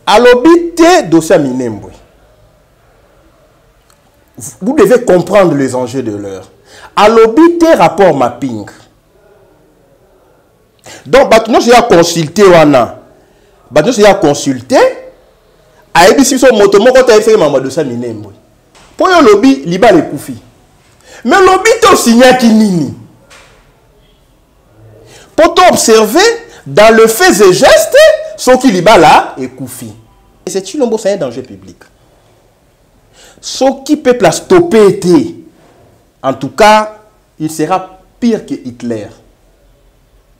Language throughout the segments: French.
Alobité dossier Minembwe. Vous devez comprendre les enjeux de l'heure. Alobité rapport mapping. Donc, nous j'ai consulté wana. Nous j'ai consulté. A ebisi so moto moko ta fait maman dossier Minembwe. Pour le lobby, liba le koufi. Mais lobby to signa kinini. Pour t'observer dans le fait et geste, ce qui liba là est koufi. Et c'est Tshilombo, c'est un danger public. Ce qui peut la stopper, en tout cas, il sera pire que Hitler.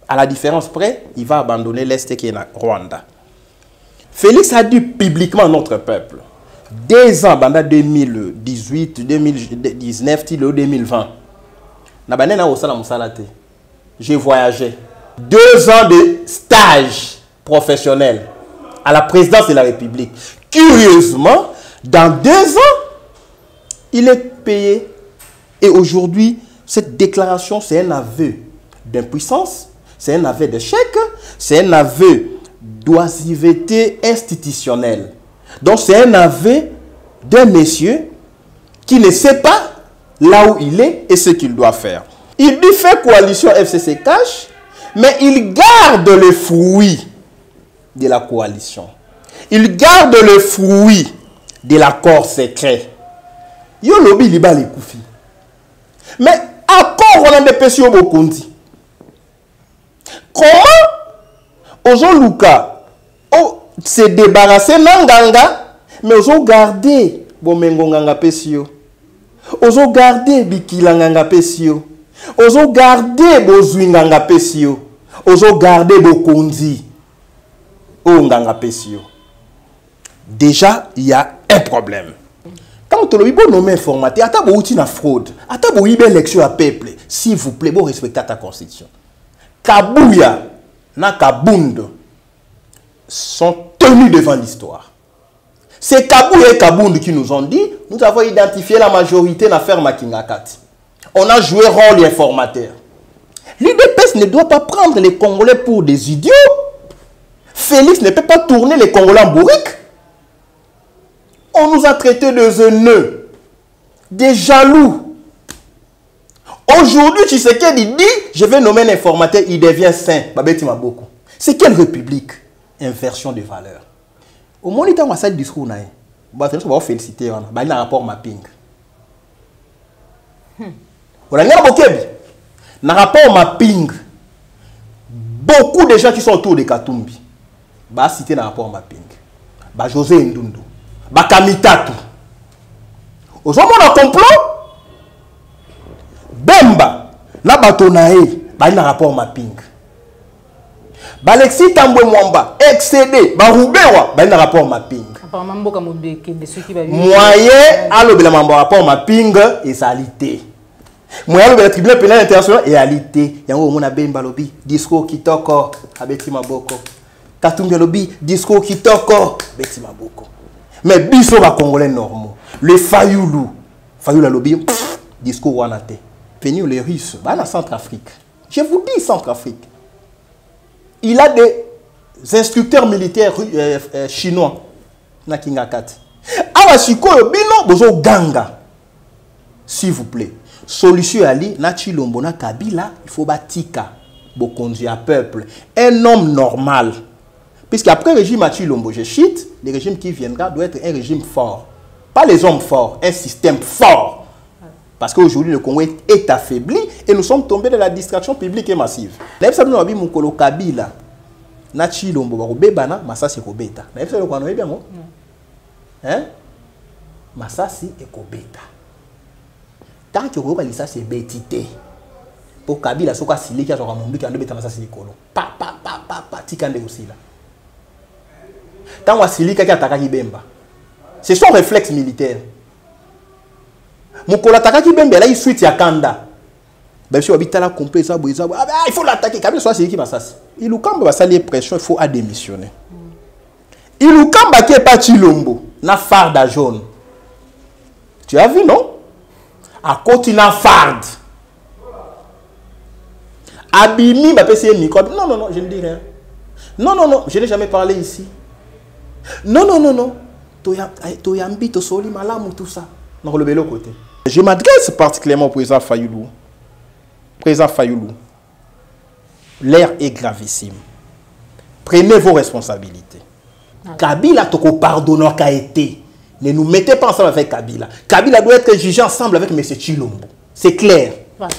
À la différence près, il va abandonner l'Est qui est le Rwanda. Félix a dit publiquement à notre peuple, 2 ans, pendant 2018, 2019, 2020, j'ai voyagé. 2 ans de stage professionnel à la présidence de la République. Curieusement, dans 2 ans, il est payé. Et aujourd'hui, cette déclaration, c'est un aveu d'impuissance, c'est un aveu d'échec, c'est un aveu d'oisiveté institutionnelle. Donc, c'est un aveu d'un monsieur qui ne sait pas là où il est et ce qu'il doit faire. Il dit fait coalition FCC cash, mais il garde le fruit de la coalition. Il garde le fruit de l'accord secret. Yo lobby liba les koufi. Mais accord on a des pessions bokundi. Comment Ozo Luka se débarrasser nanganga, mais ozo garder bomengo nganga pesio. Ozo garder bikila nganga pesio. Ozo garder bozwinganga pesio. Ozo garder bokundi. Nganga pesio. Déjà, il y a un problème. Quand on a nommé informateur, ata bo outil na fraude, ata bo ibe élection à peuple, s'il vous plaît, bon respectez ta constitution. Kabuya na Kabound sont tenus devant l'histoire. C'est Kabuya et Kabound qui nous ont dit, nous avons identifié la majorité dans l'affaire Makingakat. On a joué rôle informateur. L'UDPS ne doit pas prendre les Congolais pour des idiots. Félix ne peut pas tourner les Congolais en bourrique. On nous a traités de haineux, des jaloux. Aujourd'hui, Tshisekedi dit, je vais nommer un informateur, il devient saint. Babeti Maboko. C'est quelle république? Inversion des valeurs. Au moment où on a fait le discours, on va féliciter, on a un rapport mapping. On a un rapport mapping. Beaucoup de gens qui sont autour de Katumbi, bah citer dans le rapport mapping. Bah José Ndundu, bah Kamitatu. Aujourd'hui, on a complot. Bemba, na batonae, bah il a un rapport mapping. Bah Alexis Tambwe Mwamba, excédé, bah Roubewa, bah il a un rapport mapping. Moyen, alors le rapport mapping et salité. Moyen le tribunal pénal international et alité. Yango mona Bemba lobi, discours kitoko, abeti maboko. Katumbi lobi, discours kitoko, abeti maboko. Mais biso ba Congolais normaux. Le Fayoulou, Fayoulou lobi, discours wanate. Venir les Russes, bah la Centrafrique. Je vous dis Centrafrique. Il a des instructeurs militaires chinois. Na Kingakat. Awa sikoyo bino bozo ganga. S'il vous plaît. Solution ali na Tshilombo na Kabila, il faut batika bo conduire à peuple. Un homme normal. Puisqu'après le régime à Tshilombo, je cite, le régime qui viendra doit être un régime fort. Pas les hommes forts, un système fort. Parce qu'aujourd'hui, le Congo est affaibli et nous sommes tombés dans la distraction publique et massive. Kabila, na Tshilombo, Bebana, Masasi Kobeta. Hein? Masasi et Kobeta. Tant que vous avez ça, c'est bêtité. Pour Kabila, ce soit Sili qui a son monde qui a deux Masasi Nikolo. Pa, tikande aussi là. Tant que Sili qui a attaqué Bemba. C'est son réflexe militaire. Mukola Takaki Bemba, là, il suit à Kanda. Ben, si on habite là, il faut l'attaquer. Kabila soit Sili qui Masasi. Il ou quand va salir pression, il faut démissionner. Il ou quand va qui est pas Tshilombo, na farda jaune. Tu as vu, non? À continent farde. Abimi, bah, c'est microbe. Non, je ne dis rien. Non, je n'ai jamais parlé ici. Non. Toyambi, tosoli malamu, tout ça. Dans le bel côté. Je m'adresse particulièrement au président Fayoulou. Président Fayoulou, l'air est gravissime. Prenez vos responsabilités. Kabila toko pardonneur qu'a été. Ne nous mettez pas ensemble avec Kabila. Kabila doit être jugé ensemble avec M. Tshilombo. C'est clair. Voilà.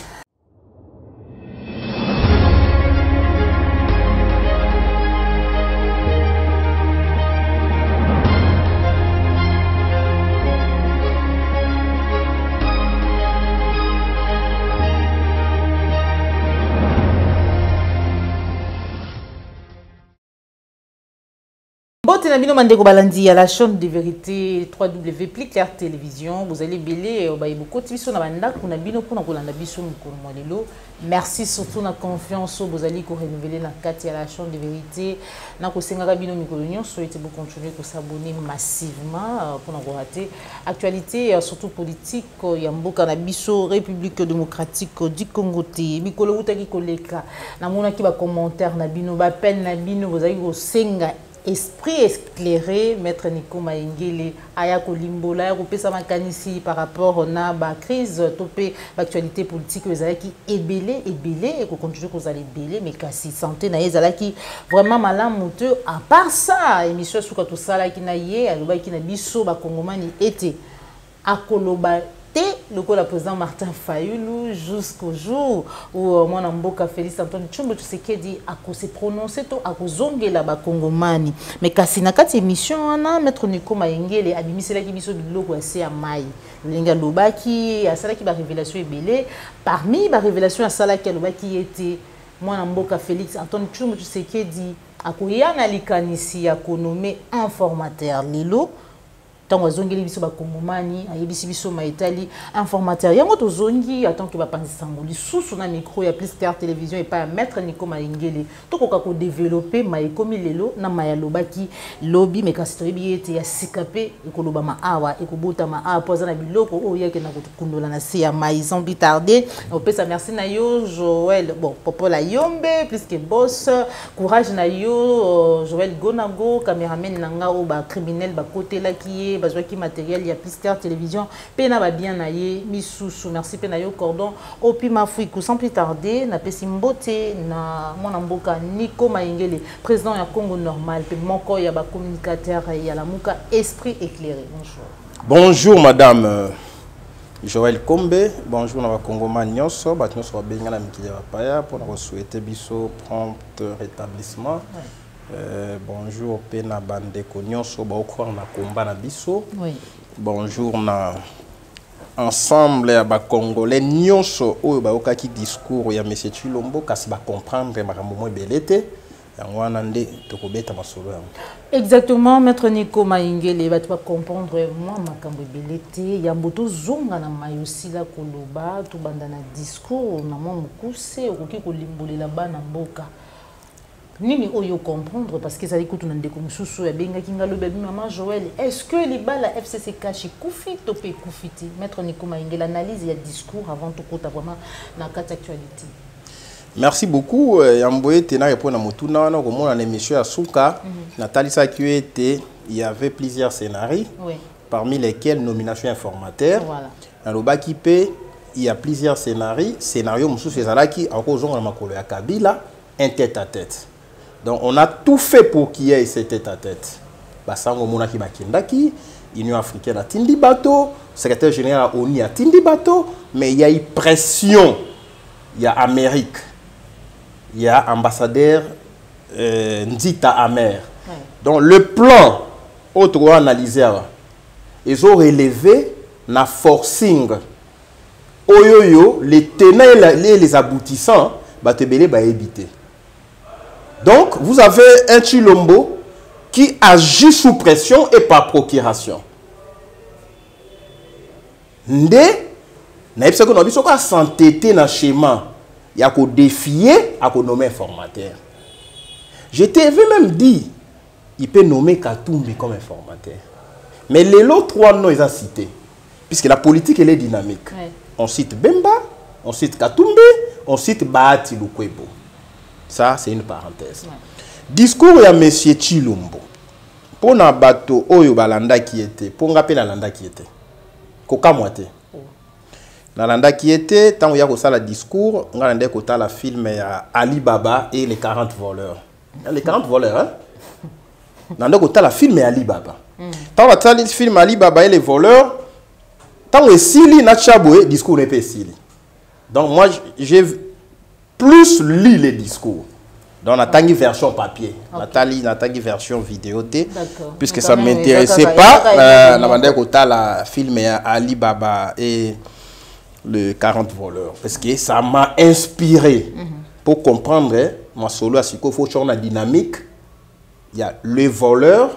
Bote na bino mandeko balandi à la chaîne de vérité 3W plus clair télévision vous allez belé ba iboko tibiso na banda kuna bino pona kolanda biso mukolo molelo merci surtout na confiance vous allez ko renouveler na kati à la chaîne de vérité na ko senga bino mikolo nyonso ete vous continuer ko s'abonner massivement pona ko rater actualité surtout politique ya mboka na biso République démocratique du Congo te mikolo utaki koleka na mona ki ba commentaire na bino ba peine na bino vous allez ko senga esprit éclairé, maître Nico Maïngele, Ayako Limbola, Rupesa Makanisi par rapport à la crise, topé l'actualité politique, vous avez qui est belé, et qu'on continue que vous allez belé, mais qu'à santé, vous avez qui vraiment malin mouteux. À part ça, émission sur tout ça, là qui n'a yé, à l'ouba qui n'a biso, ba Kongomani était à Koloba. Le coup, le président Martin Fayoulou jusqu'au jour où mon amboka Félix Antoine Tshombo tu sais qui dit à cause c'est prononcé to à cause zonge la ba Kongomani mais kasi na kati émission ana maître Nico Maïngele abimisi la ki biso biloko ya se ya mai lenga lobaki asala ki ba révélation ebele parmi ba révélation asala ki lobaki était mon amboka Félix Antoine Tshombo tu sais qui dit à koyana likanisi ya konomé informateur lilo tant que zongi biso ba Kongomani ayebisi biso maitali informateur yango to zongi attend que ba panzi sangoli sous na micro ya plus clair télévision et pas maître Nico Maïngele to koka ko développer maikomi lelo na mayalobaki lobby mais kasitobi ete ya sikape ekoloba ma awa ekobota ma a poza na biloko o yake na kokundola na se ya maison bitardé on pesa merci na yo Joël bon popo la yombe plus que boss courage na yo Joël Gonago cameraman nanga o ba criminel ba côté là qui est besoin qui matériel il y a plus clair télévision pena ba bien naie misusu merci pena yo cordon opi mafuiku sans plus tarder na pesi mbote na mona mboka Nico Maïngele président ya Congo normal pe moko ya ba communicateur ya la muka esprit éclairé bonjour madame Joël Kombe bonjour na ba Kongomani nyonso ba nyonso ba benga na mikili ya paya pour na souhaiter biso prompt rétablissement. Bonjour pena bandeko nyonso ba okwa na komba na biso. Oui. Bonjour na ensemble ya ba congolais nyonso oyo ba okaki discours ya monsieur Tshilombo kasi ba comprendre makambo mo belete yango wana nde tokobeta masolo yango. Exactement maître Nico Maïngele ba tu vas comprendre moi makambo belete ya mboto zonga na mayosi la koloba to banda na discours na mo mukuse okoki kolimbolela bana mboka. Nini oyo comprendre parce que ça écoute on ndeko mususu ya benga kinga lobe maman Joël est-ce que les balles à FCC caché koufi topé koufiti maître Nico Maïngele analyse il y a discours avant tout kota vraiment na carte actualité. Merci beaucoup Yamboye tena répondre à motuna na komona na émission ya Souka Nathalie Sakuete il y avait plusieurs scénarios parmi lesquels nomination informateur voilà na lobaki pe il y a plusieurs scénarios mususu ezalaki akozonga na makolo ya Kabila un tête à tête. Donc on a tout fait pour qu'il y ait ce tête-à-tête. Basango Monaki Bakindaki, Union africaine a Tindi Bato, secrétaire général ONU a Tindi Bato, mais il y a eu pression. Il y a Amérique, il y a ambassadeur Ndita Amer. Ouais. Donc le plan, autre analysé, ils ont relevé la forcing. Oyoyo, les tenants et les aboutissants, Batebele va éviter. Donc, vous avez un Tshilombo qui agit sous pression et par procuration. Nde, na ipsa ko no biso ko s'entêter na schéma, ya ko défier à ko nommer informateur. Je t'avais même dit, il peut nommer Katumbi comme informateur. Mais les autres trois noms ils ont cité, puisque la politique elle est dynamique. Ouais. On cite Bemba, on cite Katumbi, on cite Bahati Lukwebo. Ça, c'est une parenthèse. Ouais. Discours à M. Tshilombo. Pour na bato oyo balanda qui était, pour nga pe na landa qui était. Koka moite. Na landa qui était, tant ya ko sala discours, nga landa ko la film ya Ali Baba et les 40 voleurs. Les 40 voleurs hein. Nanda ko la film ya Ali Baba. Tant va tali film Ali Baba et les voleurs, tant esili na chaboué discours n'est pas sili. Donc moi j'ai plus lu les discours. Donc, on a une version papier, on a une version vidéo, puisque ça ne m'intéressait pas. On a la film Ali Baba et le 40 voleurs. Parce que ça m'a inspiré. Pour comprendre, moi, solo, il faut changer la dynamique. Il y a le voleur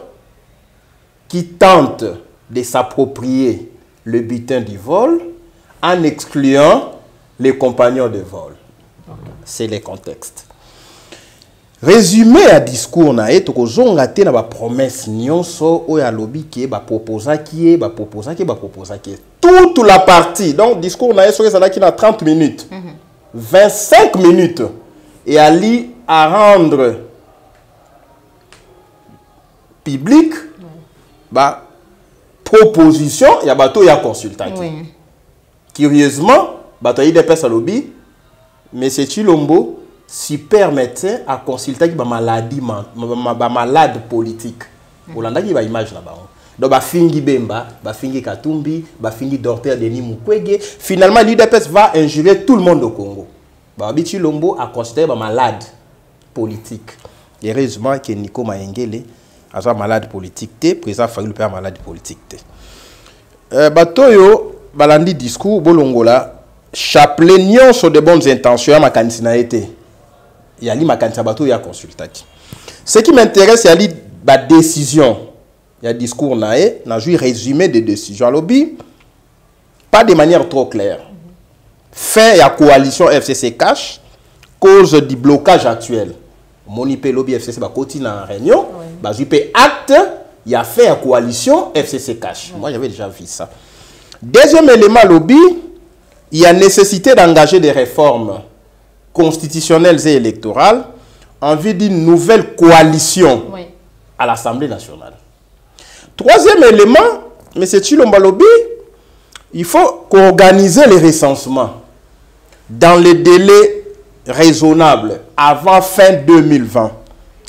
qui tente de s'approprier le butin du vol en excluant les compagnons de vol. C'est le contexte. Résumé à discours na et toko zonga te na ba promesse nyonso o ya lobby qui ba proposa qui toute la partie donc discours na eso ça qui na 30 minutes 25 minutes et ali à rendre public ba proposition ya bato ya consultant curieusement bato yi des personnes lobby mais c'est Chilombo super médecin à consulter qui maladie malade politique. Olanda qui ba image là bas. Donc ba fingi Bemba, ba fingi Katumbi, ba fingi Docteur Denis Mukwege, finalement l'UDPS va injurer tout le monde au Congo. Ba Biti Lombo a considéré ba malade politique. Heureusement que Nico Maengele a malade politique té, président Fayulu père malade politique té. Batoyo balandi discours bolongola chapelet nion sur de bonnes intentions ma candidature été. Il y a ma candidature ya consultati. Ce qui m'intéresse, il y a la décision. Il y a discours naé, n'a joué résumé des décisions. Lobby, pas de manière trop claire. Fin la coalition FCC cash, cause du blocage actuel. Monipé lobby FCC va continuer en réunion, bah joué acte, il y a fait la coalition FCC cash. Moi j'avais déjà vu ça. Deuxième élément lobby, il y a nécessité d'engager des réformes constitutionnelles et électorales en vue d'une nouvelle coalition à l'Assemblée nationale. Troisième élément, M. Chilombo Lobby, il faut organiser les recensements dans les délais raisonnables avant fin 2020,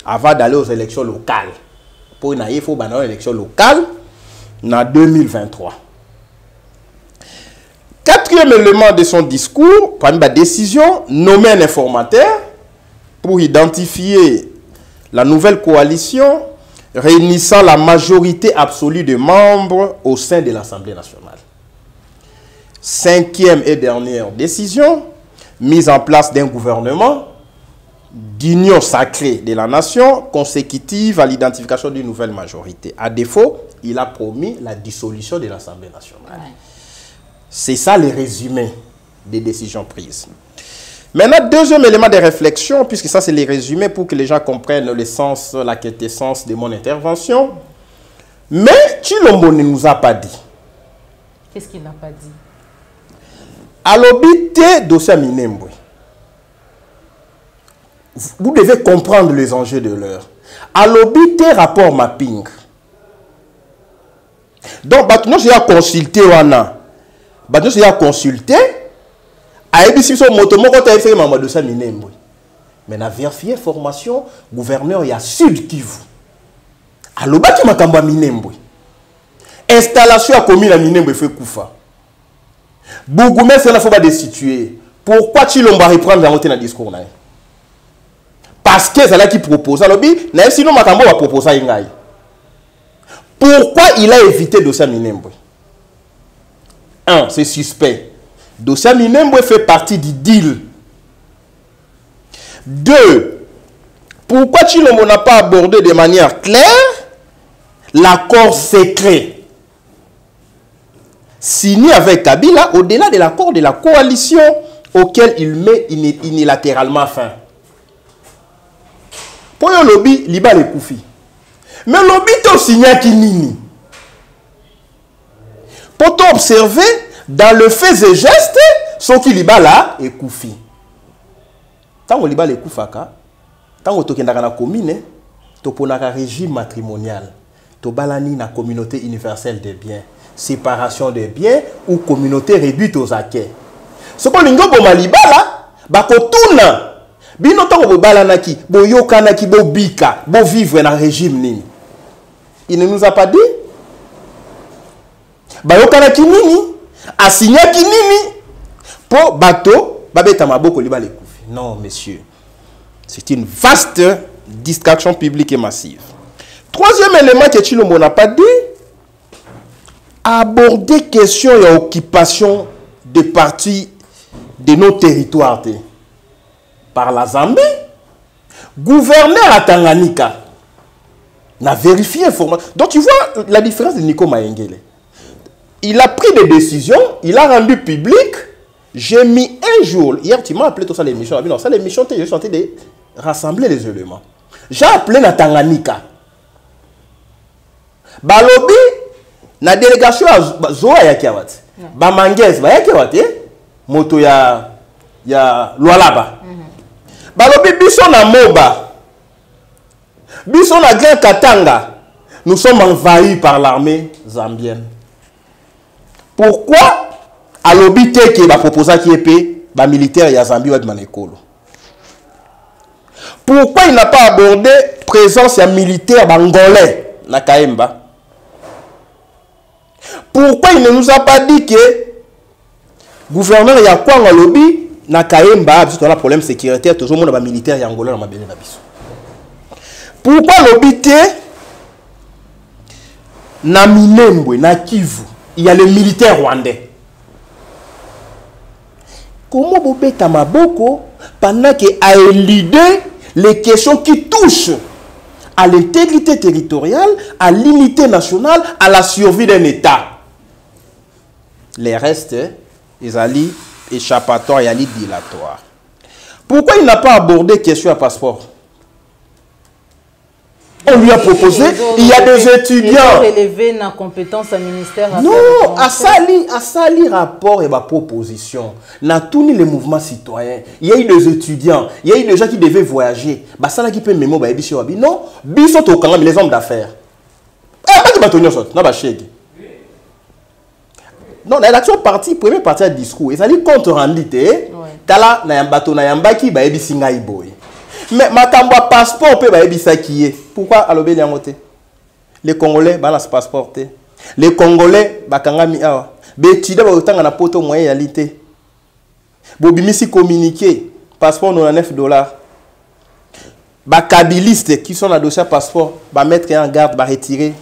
avant d'aller aux élections locales. Pour il faut aller aux élections locales en 2023. Quatrième élément de son discours, parmi la décision, nommer un informateur pour identifier la nouvelle coalition réunissant la majorité absolue de membres au sein de l'Assemblée nationale. Cinquième et dernière décision, mise en place d'un gouvernement d'union sacrée de la nation consécutive à l'identification d'une nouvelle majorité. À défaut, il a promis la dissolution de l'Assemblée nationale. C'est ça le résumé des décisions prises. Maintenant, deuxième élément de réflexion, puisque ça c'est les résumés pour que les gens comprennent le sens, la quintessence de mon intervention. Mais Chilombo ne nous a pas dit. Qu'est-ce qu'il n'a pas dit? À l'obité dossier Minembwe, vous devez comprendre les enjeux de l'heure. À l'obité rapport mapping. Donc, maintenant, j'ai consulté Wana. Maintenant, j'ai consulté. ABC so motomo ko ta fait maman de ça Minembwe. Mais na vérifier formation gouverneur ya Sud Kivu. Aloba ki makamba Minembwe. Installation a commune à Minembwe fait Koufa. Bougoumé c'est la faut pas destituer. Pourquoi Chilombo reprendre la montée dans discours na? Parce que c'est là qui propose. Alobi na sinon makambo va proposer ngai. Pourquoi il a évité dossier Minembwe? 1, c'est suspect. Dossier Minembwe fait partie du deal. 2, pourquoi Chilombo n'a pas abordé de manière claire l'accord secret signé avec Kabila au-delà de l'accord de la coalition auquel il met unilatéralement fin? Pour le lobby, il va le koufi. Mais le lobby t'a signé qui nini. Pour t'observer, dans le fait et geste, ce qui liba là est koufi. Tant que liba le koufaka, tant que tu es dans la commune, tu es dans un régime matrimonial. Tobalani na communauté universelle des biens. Séparation des biens ou communauté réduite aux acquis. Ce qu'on lingo bomalibala, bakotuna. Bino tango bobalanaki, boyokanaki, bobika, bo vivre dans régime nini. Il ne nous a pas dit. Bayokanaki nini, asignaki nini, pour bateau, babeta maboko libale koufi. Non, messieurs. C'est une vaste distraction publique et massive. Troisième élément que Tshilombo n'a pas dit, aborder question et occupation de parties de nos territoires par la Zambie. Gouverneur à Tanganyika n'a vérifié information. Donc tu vois la différence de Nico Mayengele. Il a pris des décisions, il a rendu public. J'ai mis un jour, hier tu m'as appelé tout ça l'émission. Non, ça l'émission, je suis en train de rassembler les éléments. J'ai appelé na Tanganyika. Balobi, na délégation à Zoa ya Kiawati. Bamangez, ba ya Kiawati, moto ya Lualaba. Balobi, biso na Moba. Biso na Grand Katanga. Nous sommes envahis par l'armée zambienne. Pourquoi alobi teke ba proposa qui épée ba militaire ya Zambie wa manekolo? Pourquoi il n'a pas abordé présence ya militaire bangolais na Kaemba? Pourquoi il ne nous a pas dit que gouverneur ya Kwanga lobby na Kaemba parce qu'on a un problème sécuritaire tout le monde ba militaire ya Angola na mabele na biso? Pourquoi lobby te na Minembwe na Kivu il y a le militaire rwandais? Comment Bobeta Maboko pendant qu'il a éludé les questions qui touchent à l'intégrité territoriale, à l'unité nationale, à la survie d'un État? Les restes, ils allaient échappatoires et allaient dilatoires. Pourquoi il n'a pas abordé question à passeport? On lui a proposé, il y a des étudiants. Élevé dans compétence à ministère. Non, à sali rapport et ma proposition. Dans tous les mouvements citoyens, il y a eu des étudiants, il y a eu des gens qui devaient voyager. Bah ça là qui peut mémo bah ebiso wabi. Non, biso to kanga les hommes d'affaires. Eh pas qui batonyo sot, na ba chege. Non, la l'action partie première partie à discours, ils allaient compte rendu té. Tala na yambato na yambaki ba ebisi ngai boy. Mais makambo passeport peut ba ebisa qui est. Pourquoi alobe liangote? Les Congolais ba ce passeport té. Les Congolais ba kangami awa. Betida ba otanga na poto moyen ya lité. Bobimisi communiqué passeport $99. Ba kabiliste qui sont dans dossier passeport ba mettre en garde ba retirer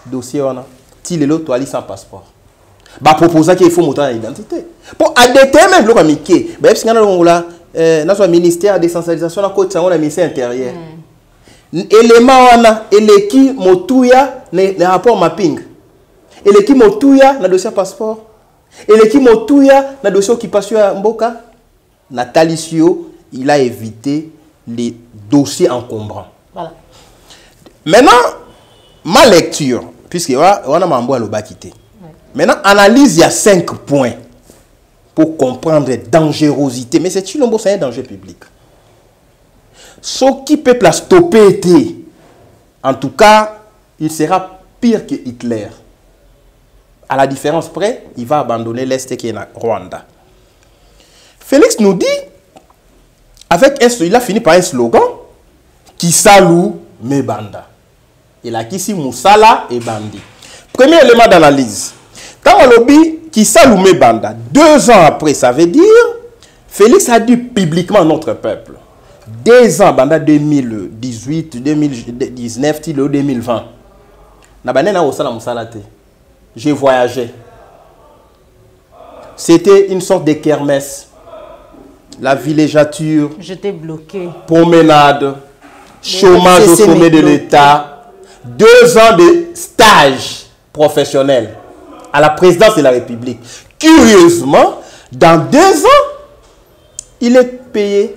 dossier on a. Ti lelo to ali sans passeport. Ba proposer qu'il faut monter l'identité. Pour à déterminer le communiqué, ba ebisingana longola notre ministère de décentralisation na côté sango na ministère intérieur. Élément wana eleki motuya ne rapport mapping. Eleki motuya na dossier passeport. Eleki motuya na dossier occupation ya mboka. Natalisio, il a évité les dossiers encombrants. Voilà. Maintenant, ma lecture, puisque on a mambo à l'obakité. Maintenant, analyse, il y a 5 points pour comprendre la dangerosité. Mais c'est Tshilombo, c'est un danger public. Ce qui peut la stopper, en tout cas, il sera pire que Hitler. À la différence près, il va abandonner l'Est qui est en Rwanda. Félix nous dit, il a fini par un slogan, Kisalu Mebanda. Il a Kisi Moussala et Bandi. Premier élément d'analyse. Quand on lobby Kisalu Mebanda, 2 ans après, ça veut dire, Félix a dit publiquement à notre peuple, 2 ans, banda 2018, 2019, 2020. J'ai voyagé. C'était une sorte de kermesse. La villégiature. J'étais bloqué. Promenade. Chômage au sommet de l'État. 2 ans de stage professionnel à la présidence de la République. Curieusement, dans 2 ans, il est payé.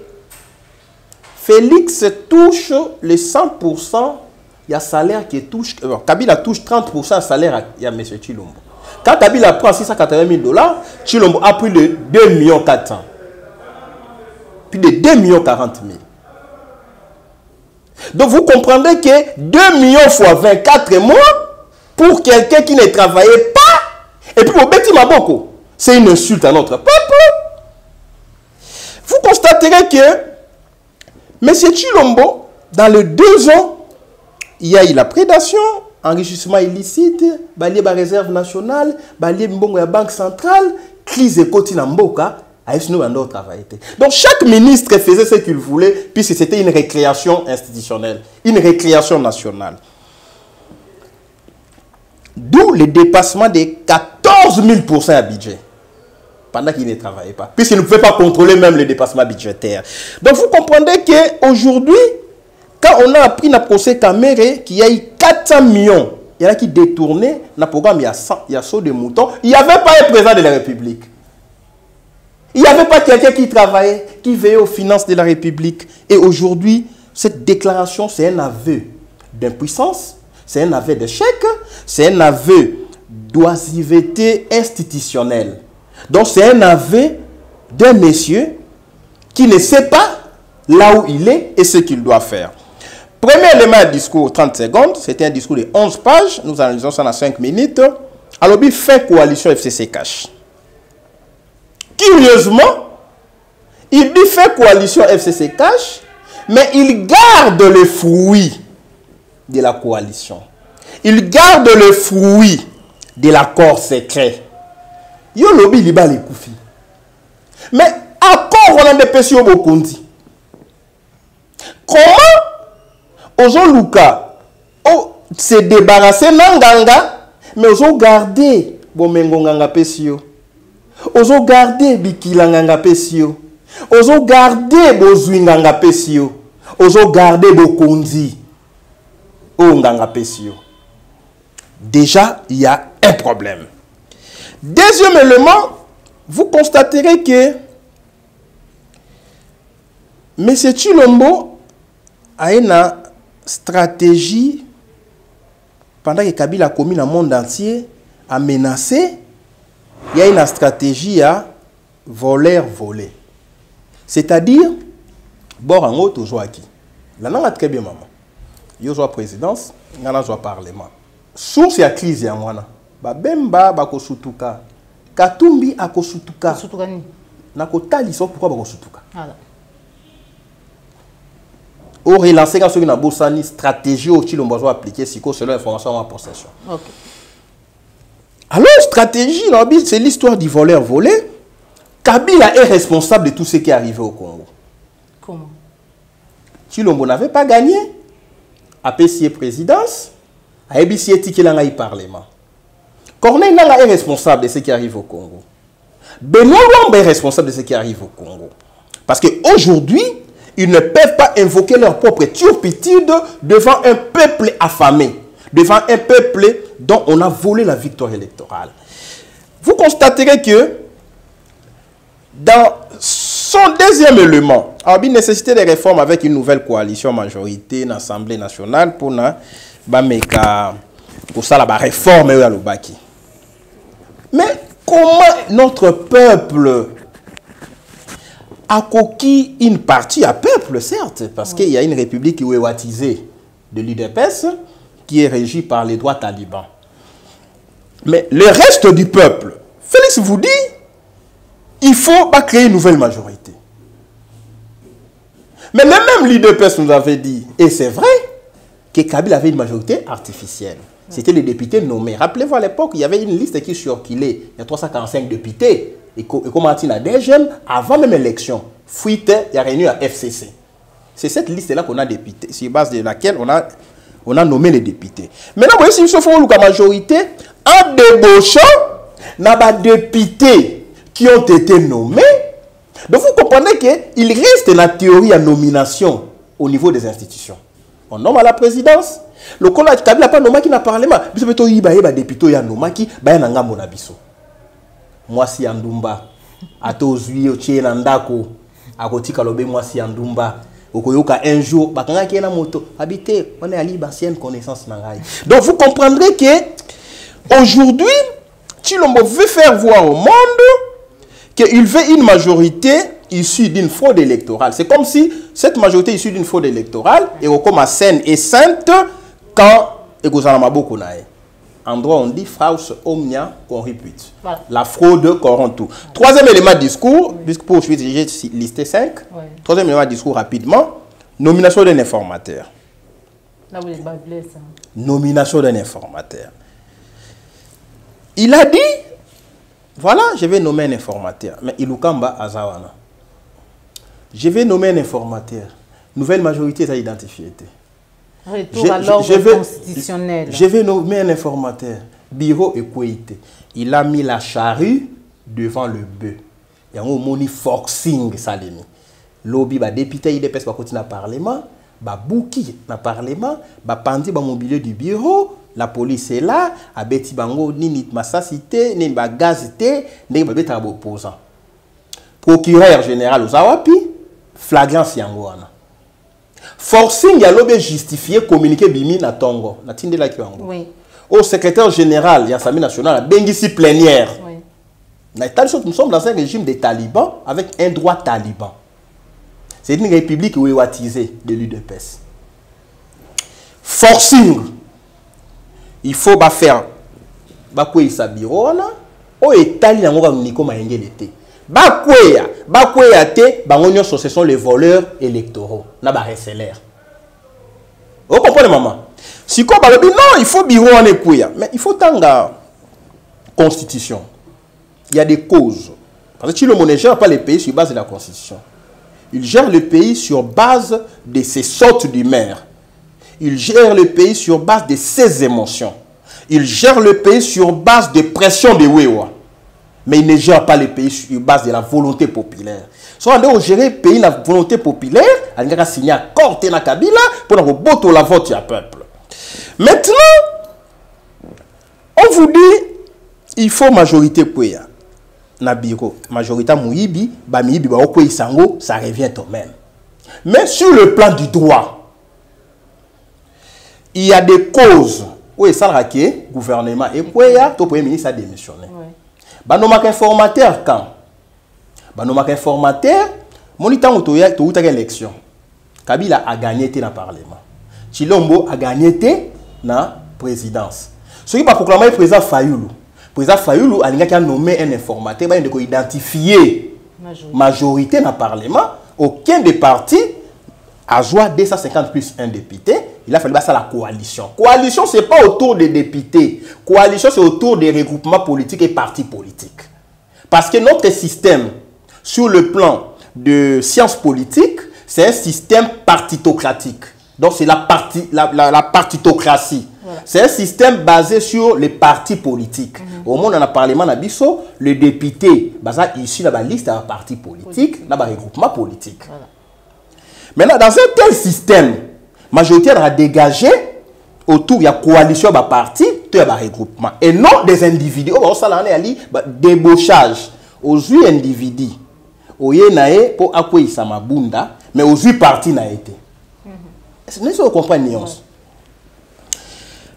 Félix touche les 100%. Il y a salaire qui touche. Kabila touche 30% de salaire à M. Tshilombo. Quand Kabila prend $680 000, Tshilombo a plus de 2 400 000. Plus de 2 40 000. Donc vous comprendrez que 2 millions fois 24 mois, pour quelqu'un qui ne travaillait pas, et puis au Betty Maboko. C'est une insulte à notre peuple. Vous constaterez que M. Tshilombo, dans les 2 ans, il y a eu la prédation, enrichissement illicite, balié la réserve nationale, balié la banque centrale, crise et continent Mboka, donc chaque ministre faisait ce qu'il voulait, puisque c'était une récréation institutionnelle, une récréation nationale. D'où le dépassement de 14 000% à budget, pendant qu'il ne travaillait pas, puisqu'il ne pouvait pas contrôler même le dépassement budgétaire. Donc vous comprenez qu'aujourd'hui, quand on a appris dans le procès Kamere qu'il y a eu 400 millions, il y en a qui détournaient dans le programme, il y a saut de moutons, il n'y avait pas un président de la République. Il n'y avait pas quelqu'un qui travaillait, qui veillait aux finances de la République. Et aujourd'hui, cette déclaration, c'est un aveu d'impuissance, c'est un aveu d'échec, c'est un aveu d'oisiveté institutionnelle. Donc c'est un aveu d'un monsieur qui ne sait pas là où il est et ce qu'il doit faire. Premier élément du discours, 30 secondes, c'était un discours de 11 pages, nous analysons ça dans 5 minutes. Alors, il fait coalition FCC cash. Curieusement, il dit fait coalition FCC cash, mais il garde le fruit de la coalition. Il garde le fruit de l'accord secret. Yo lobby liba les koufi. Mais accord on a des personnes beaucoup dit. Comment Ozoluka se débarrasser nanganga, mais ozo garder bomengo nganga pesio. Ozo garder bikila nganga pesio. Ozo garder bozwi nganga pesio. Ozo garder bokonzi o nganga pesio. Déjà, il y a un problème. Deuxième élément, vous constaterez que M. Tshilombo a une stratégie pendant que Kabila a commis dans le monde entier à menacer. Il y a une stratégie à voler. C'est-à-dire, bon, en haut, toujours qui. Là, on a très bien, maman. Il y a une présidence, il y a un parlement. Source ya crise ya mwana. Babemba bakosutuka. Katumbi akosutuka. Sutuka ni. Nakotali so pourquoi bakosutuka. Voilà. Au relancer quand ceux qui na bosani stratégie au Tshilombo doit appliquer siko selon l'information en possession. OK. Alors stratégie c'est l'histoire du voleur volé. Kabila est responsable de tout ce qui est arrivé au Congo. Comment? Tshilombo n'avait pas gagné. APC présidence. ABC est parlement. Corneille Nanga est responsable de ce qui arrive au Congo. Benoît Wamba est responsable de ce qui arrive au Congo. Parce qu'aujourd'hui, ils ne peuvent pas invoquer leur propre turpitude devant un peuple affamé, devant un peuple dont on a volé la victoire électorale. Vous constaterez que dans son deuxième élément, il y a une nécessité de réforme avec une nouvelle coalition majorité dans l'Assemblée nationale pour ça la réforme à l'Obaki. Mais comment notre peuple a conquis une partie à peuple, certes, parce qu'il y a une république qui est ouatisée de l'UDPS qui est régie par les droits talibans. Mais le reste du peuple, Félix vous dit, il faut pas créer une nouvelle majorité. Mais le même l'UDPS nous avait dit, et c'est vrai, que Kabila avait une majorité artificielle. C'était les députés nommés. Rappelez-vous, à l'époque, il y avait une liste qui circulait. Il y a 345 députés. Et comme on a des jeunes, avant même l'élection, fuite, il y a réuni à FCC. C'est cette liste-là qu'on a députés, sur base de laquelle on a nommé les députés. Maintenant, vous voyez, si nous faisons la majorité, en débauchant, il y a des députés qui ont été nommés. Donc vous comprenez qu'il reste la théorie à nomination au niveau des institutions. On nomme à la présidence. Le Congo Kabila pas nommé qui n'a pas parlement. Biso beto yiba yeba député ya nommé qui ba na ngambo na biso. Mwasi ya ndumba atozwi otie na ndako akotika lobe mwasi ya ndumba okoyoka un jour bakanga ki na moto habité on est à libre ancienne connaissance na ngai. Donc vous comprendrez que aujourd'hui Tshilombo veut faire voir au monde qu'il veut une majorité issue d'une fraude électorale. C'est comme si cette majorité issue d'une fraude électorale est comme à saine et sainte quand Egozana Maboko nae. En droit, on dit fraus omnia corrupit. Voilà. La fraude corrompt tout. Troisième élément de discours, puisque pour suite, j'ai listé 5. Troisième élément de discours rapidement, nomination d'un informateur. Là où les bas blessent. Nomination d'un informateur. Il a dit, voilà, je vais nommer un informateur. Mais Ilukamba Azawana. Je vais nommer un informateur. Nouvelle majorité, ça identifié. Retour à l'ordre constitutionnel. Je vais nommer un informateur. Bureau Equité. Il a mis la charrue devant le bœuf. Il y a un moni forcing, ça l'a mis. Lobby, député, il est pas continuer à parlement. Bouki, dans le parlement. Pandi, mobilier du bureau. La police est là. Abeti bango, ni massacité, ni gazité, ni babeta opposant. Procureur général aux Awapi, flagrance yangoana. Forcing ya lobe justifié communiqué bimi na tongo na tinde la kiwango. Oui. Au secrétaire général ya Assemblée nationale bengisi plénière. Oui. Nous sommes dans un régime des talibans avec un droit taliban. C'est une république ouéwatisée de l'UDPS. Forcing. Il faut faire bakwe sa bureau na o etali yango ba niko mayengelete. Bakweya te, bangonyo ce sont les voleurs électoraux, na ba receleurs. Vous comprenez maman? Si quoi balobi non, il faut bureau en ekweya, mais il faut tanga constitution. Il y a des causes. Parce que Chilombo ne gère pas le pays sur base de la constitution. Il gère le pays sur base de ses sortes d'humeur. Il gère le pays sur base de ses émotions. Il gère le pays sur base de pression de Wewa. Mais il ne gère pas le pays sur base de la volonté populaire. Si on gérer le pays la volonté populaire, on a signé un accord na Kabila pour que la vote du peuple. Maintenant, on vous dit, il faut majorité pour y na bureau. Majorité Mouibi, Bamibi, Sango, ça revient au même. Mais sur le plan du droit, il y a des causes où il s'agit le gouvernement et où le Premier ministre a démissionné. Banomak informateur quand Banomak informateur, monitant toute élection. Kabila a gagné dans le Parlement. Chilombo a gagné dans la présidence. Ce qui va proclamer le président Fayoulou. Le président Fayoulou a nommé un informateur pour identifier la majorité dans le Parlement. Aucun des partis a joué 250 plus un député. Il a fallu passer à la coalition. Coalition, ce n'est pas autour des députés. Coalition, c'est autour des regroupements politiques et partis politiques. Parce que notre système, sur le plan de sciences politiques, c'est un système partitocratique. Donc, c'est la partitocratie. Voilà. C'est un système basé sur les partis politiques. Au monde, dans le Parlement, le député, ici, dans la liste de partis politiques, dans le regroupement politique. Voilà. Maintenant, dans un tel système, la majorité a dégagé autour de la coalition de partis, de regroupement. Et non des individus. Ça, on a dit débauchage. Aux 8 individus, au Yenae pour accueillir Samabunda, mais aux 8 partis n'a été. Vous comprenez la nuance.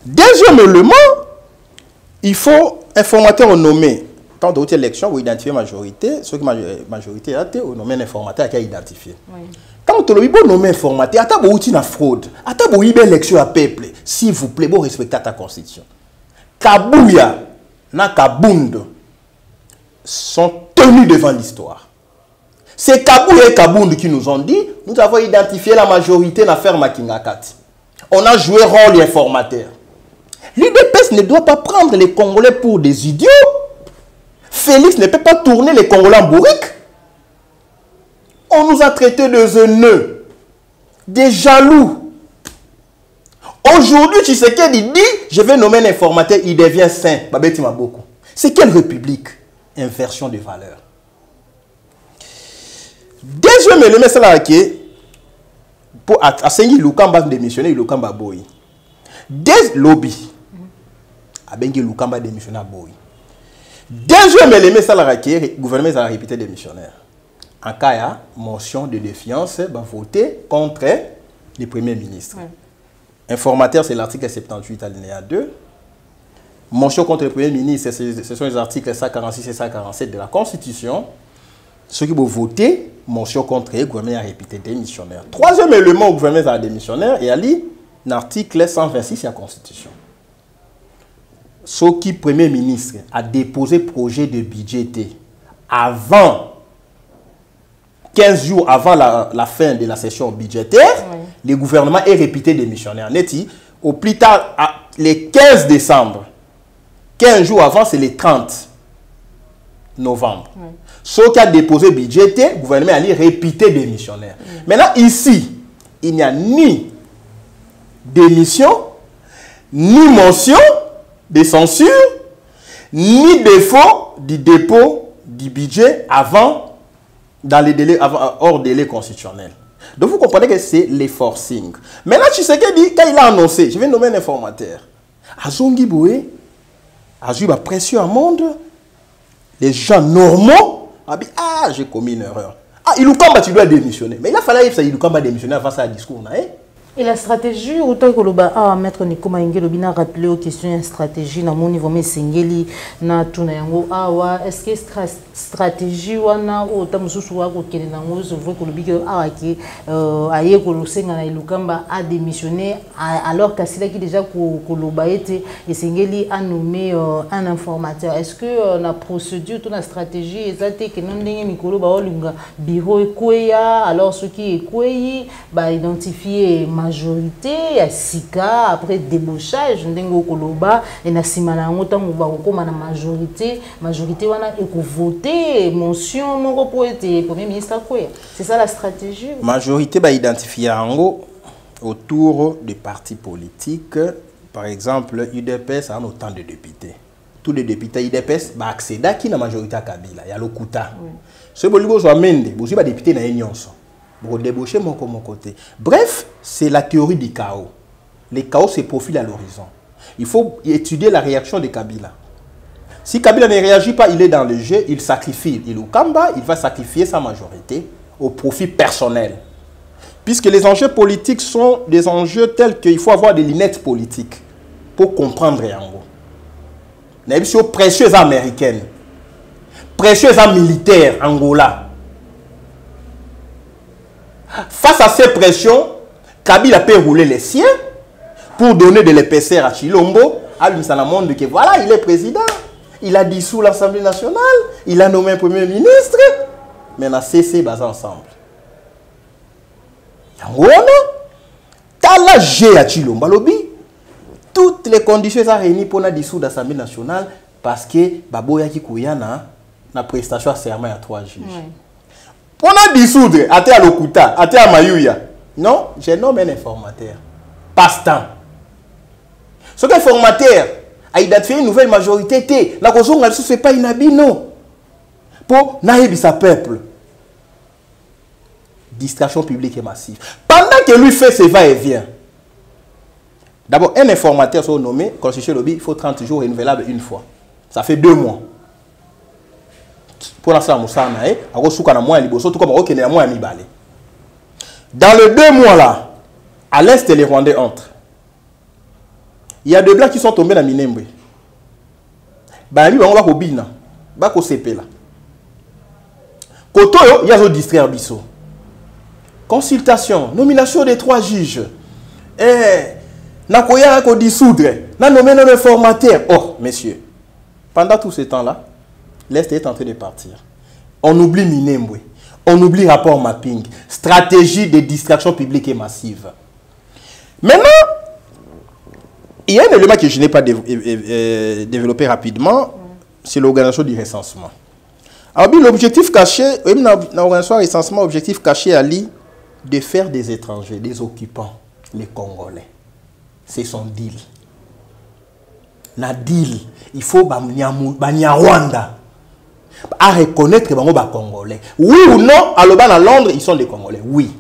Deuxième élément, il faut informateur nommé. Tant d'autres élections, vous identifiez majorité, ceux qui majorité a été, vous nommez un informateur qui a identifié. Quand vous avez nommé un informateur, vous avez une fraude, vous avez une élection à peuple. S'il vous plaît, vous respectez ta constitution. Kabouya, na Kabound sont tenus devant l'histoire. C'est Kabouya et Kabound qui nous ont dit, nous avons identifié la majorité dans l'affaire Makingakati. On a joué rôle informateur. L'UDPS ne doit pas prendre les Congolais pour des idiots. Félix ne peut pas tourner les Congolais en bourrique. On nous a traités de haineux, des jaloux. Aujourd'hui, Tshisekedi dit, je vais nommer un informateur, il devient saint. Babeti Maboko. C'est quelle république? Inversion des valeurs. Deuxième élément, c'est là que pour Asengi Lukamba démissionner, Lukamba Boy. Des lobbies. Abengi Lukamba démissionner Boy. Deuxième élément, c'est là que le gouvernement a répété démissionnaire. En cas de motion de défiance, va voter contre le Premier ministre. Informateur, c'est l'article 78 alinéa 2. Motion contre le Premier ministre, ce sont les articles 146 et 147 de la Constitution. Ceux qui vont voter, motion contre le gouvernement a répété démissionnaire. Troisième élément, le gouvernement a démissionnaire et a lu l'article 126 de la Constitution. ce qui Premier ministre a déposé projet de budget avant 15 jours avant la fin de la session budgétaire, le gouvernement est répété démissionnaire. Au plus tard, le 15 décembre, 15 jours avant, c'est le 30 novembre. Ce qui a déposé budget, le gouvernement a répété démissionnaire. Maintenant, ici, il n'y a ni démission, ni motion de censure, ni défaut du dépôt du budget avant, dans les délais, hors délai constitutionnel. Donc vous comprenez que c'est les forcing. Maintenant, tu sais qu'il dit, quand il a annoncé, je vais nommer un informateur. Azongi Boué, a eu la pression à monde, les gens normaux, ah, j'ai commis une erreur. Ah, Ilukamba, tu dois démissionner. Mais il a fallu que Ilukamba démissionner avant ça discours. Et la stratégie, autant que le maître Nikoma Ingelo Bina rappelé aux questions de stratégie, dans mon niveau, mais Sengeli, na Tunayango, awa, est-ce que stratégie, wana, autant Moussouwa, Kelenango, je vois que le big awaki, aye, que le Senga Ilukamba a démissionné, alors qu'Assila qui déjà Koloba était, et Sengeli a nommé un informateur. Est-ce que la procédure, toute la stratégie, exacte, que non dengue Mikolo, Baolunga, bureau et Kouya, alors ce qui est Kouyi, bah, identifier majorité à Sika après débauchage ndengo koloba et na simana ngota muba kokoma na majorité wana et ko voter motion moko pour être premier ministre quoi. C'est ça la stratégie. Majorité ba identifier ango autour des partis politiques. Par exemple, UDPS a autant de députés. Tous les députés UDPS ba accéder qui na majorité à Kabila, ya lokuta. Ce bolibo zo amende, bozi ba député na nyonso. Pour débaucher mon côté. Bref, c'est la théorie du chaos. Le chaos se profile à l'horizon. Il faut étudier la réaction de Kabila. Si Kabila ne réagit pas, il est dans le jeu, il sacrifie Ilukamba, il va sacrifier sa majorité au profit personnel. Puisque les enjeux politiques sont des enjeux tels qu'il faut avoir des lunettes politiques pour comprendre Yango. Nous avons précieuse américaine, précieuse militaire Angola. Face à ces pressions, Kabila peut rouler les siens pour donner de l'épaisseur à Chilombo, à l'Umsanamonde que voilà, il est président. Il a dissous l'Assemblée nationale, il a nommé un premier ministre, mais on a cessé bas ensemble. T'as G à Chilombo, toutes les conditions sont réunies pour la dissous l'Assemblée nationale parce que Baboya Kikouyana na prestation à serment à 3 juges. Pour nous dissoudre, à Lokuta, à Mayuya. Non, j'ai nommé un informateur. Passe-temps. Ce informateur a identifié une nouvelle majorité. La cause ne se pas inhabile, non. Pour naïbi sa peuple. Distraction publique et massive. Pendant que lui fait ses va-et-vient, d'abord, un informateur soit nommé, constitué lobby, il faut 30 jours renouvelable une fois. Ça fait 2 mois. Pour l'instant, dans les 2 mois là, à l'est, les Rwandais entrent. Il y a 2 blancs qui sont tombés dans Minembwe. On va au Bina, on va au CP là. Koto, il y a des distraits biso. Consultation, nomination des 3 juges. Nakoya ko dissoudre, na nommé un informateur. Oh, messieurs, pendant tout ce temps-là, l'Est est en train de partir. On oublie Minembwe. On oublie rapport mapping. Stratégie de distraction publique et massive. Maintenant, il y a un élément que je n'ai pas développé rapidement. C'est l'organisation du recensement. Alors, l'objectif caché, dans l'organisation du recensement, l'objectif caché à lui, de faire des étrangers, des occupants, les Congolais. C'est son deal. La deal, il faut Rwanda à reconnaître que les Congolais. Oui ou non, à Londres, ils sont des Congolais. Oui.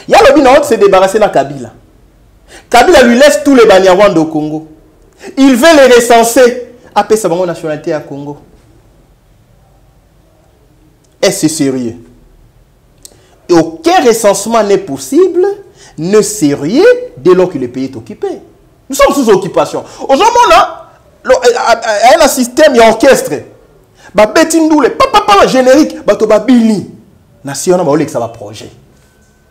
Il y a le Binaot s'est débarrassé de Kabila. Kabila lui laisse tous les Banyarwanda au Congo. Il veut les recenser. Après sa nationalité à Congo. Est-ce sérieux? Et aucun recensement n'est possible, ne sérieux, dès lors que le pays est occupé. Nous sommes sous occupation. Aujourd'hui, il y a un système, il y a un orchestre. Générique, national, ça va projet.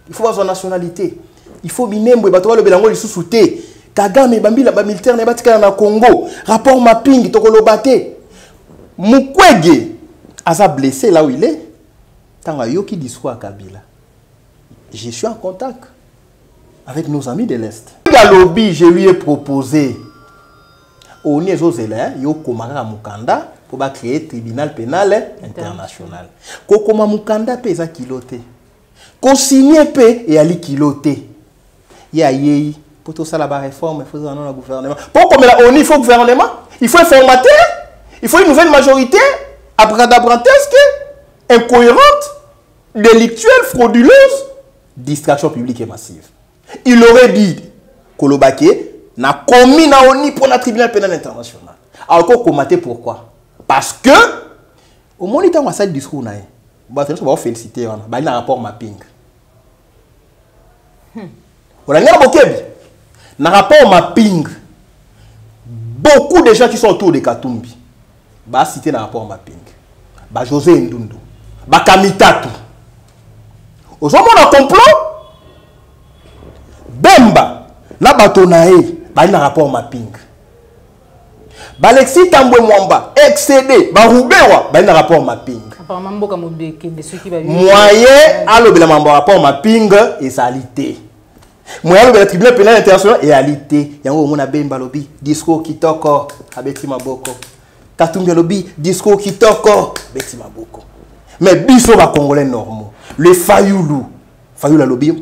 Il faut avoir son nationalité. Il faut Minembwe, le Belango, il sous-souté. Kagame bambila ba militaire na batika na Congo. Rapport mapping tokolobate. Mukwege asa blessé là où il est. Tanga yoki discours à Kabila. Je suis en contact avec nos amis de l'Est. Galobi, je lui ai proposé au Niezozela, yo komara mukanda pour créer tribunal pénal international. Kokoma mukanda pesa kiloté. Ko signé pe et ali kiloté. Ya yei pour tout ça la réforme, il faut dans le gouvernement. Pourquoi il faut gouvernement? Il faut un formateur, il faut une nouvelle majorité abracadabrantesque, incohérente, délictuelle, frauduleuse, distraction publique et massive. Il aurait dit Kolobake n'a commis na ONI pour le tribunal pénal international. Alors comment pourquoi? Parce que au moment où on a dit discours na on va féliciter on a un rapport mapping. On a un rapport mapping. Beaucoup de gens qui sont autour de Katumbi va citer un rapport mapping. Ba José Ndundu, ba Kamitatu. Aujourd'hui on a complot. Bemba na batonae ba un rapport mapping. Balexi Tambwe Mwamba excédé ba Rubewa ba un rapport mapping. Apparemment mboka mobeke de ceux qui va moyen alobela mambo rapport mapping et salité. Moyen alobela tribunal pénal international et alité. Yango mona Bemba lobi discours kitoko abeti maboko. Katumbi lobi discours kitoko abeti maboko. Mais biso ba congolais normaux. Le Fayoulou lobi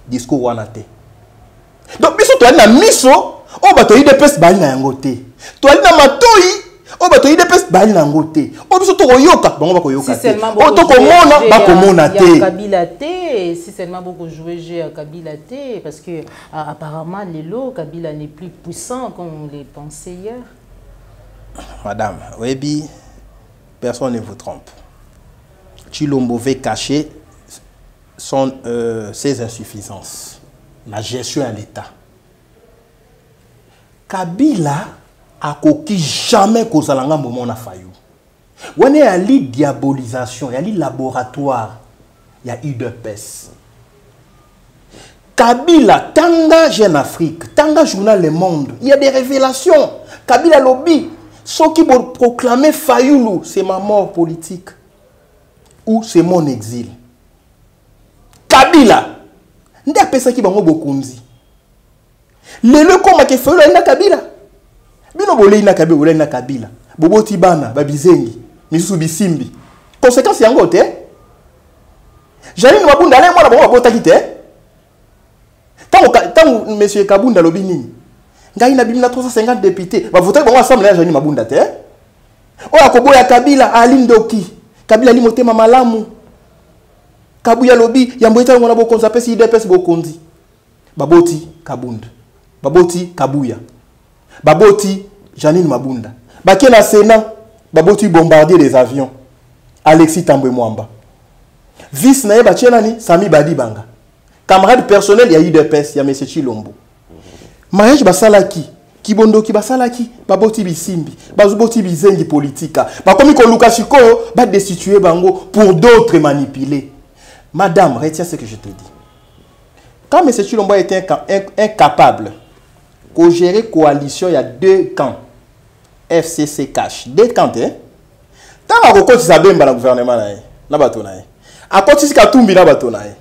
discours wanate. Donc biso to na miso o bato IDPS ba na yangote. To na matoi o bato IDPS ba na yangote. O biso to koyoka bango ba koyoka te. O to komona ba komona te. Kabila te, si seulement beaucoup jouer jeu à Kabila te parce que apparemment Lelo Kabila n'est plus puissant comme on le pensait hier. Madame, Webi, personne ne vous trompe. Tshilombo veut cacher ses insuffisances. La gestion à l'État. Kabila a coquille jamais qu'aux alanga moment na failli. On est à l'île diabolisation, il y a l'île laboratoire, il y a UDPS. Kabila, Tanga Jeune Afrique, Tanga Journal Le Monde, il y a des révélations. Kabila lobby, ceux qui vont proclamer Fayoulou, c'est ma mort politique ou c'est mon exil. Kabila, nde apesa ki bango bokunzi. Lelo koma ke Fayoulou ina Kabila. Bino bole ina Kabila, bole ina Kabila. Boboti bana, babizengi, misusu bisimbi. Conséquence yango te. Janine Mabunda ale mwana bango bota kite. Tant monsieur Kabunda lobi nini. Ngai na bimina 350 députés. Ba voter bango assemblée ya Janine Mabunda te. Oya koboya Kabila alindoki. Kabila limotema malamu. Kabuya lobi yamboita ngona bokonza pesi IDPS bokonzi. Baboti Kabunda. Baboti Kabuya. Baboti Janine Mabunda. Baké na Sénat, baboti bombardier des avions. Alexis Tambwe Mwamba. Vice nae bachenani Sami Badibanga. Camarade personnel ya IDPS ya M. Tshilombo. Mariage basalaki, kibondo ki basalaki, baboti bisimbi, bazuboti bizengi politika. Bakomi ko Lukashikoyo ba destituer bango pour d'autres manipuler. Madame, retiens ce que je te dis. Quand M. Tshilombo était incapable de gérer coalition, il y a deux camps. FCC cash. Deux camps, hein? Tant que tu sabes dans le gouvernement, na batonaye. A côté si Katumbi na batonaye.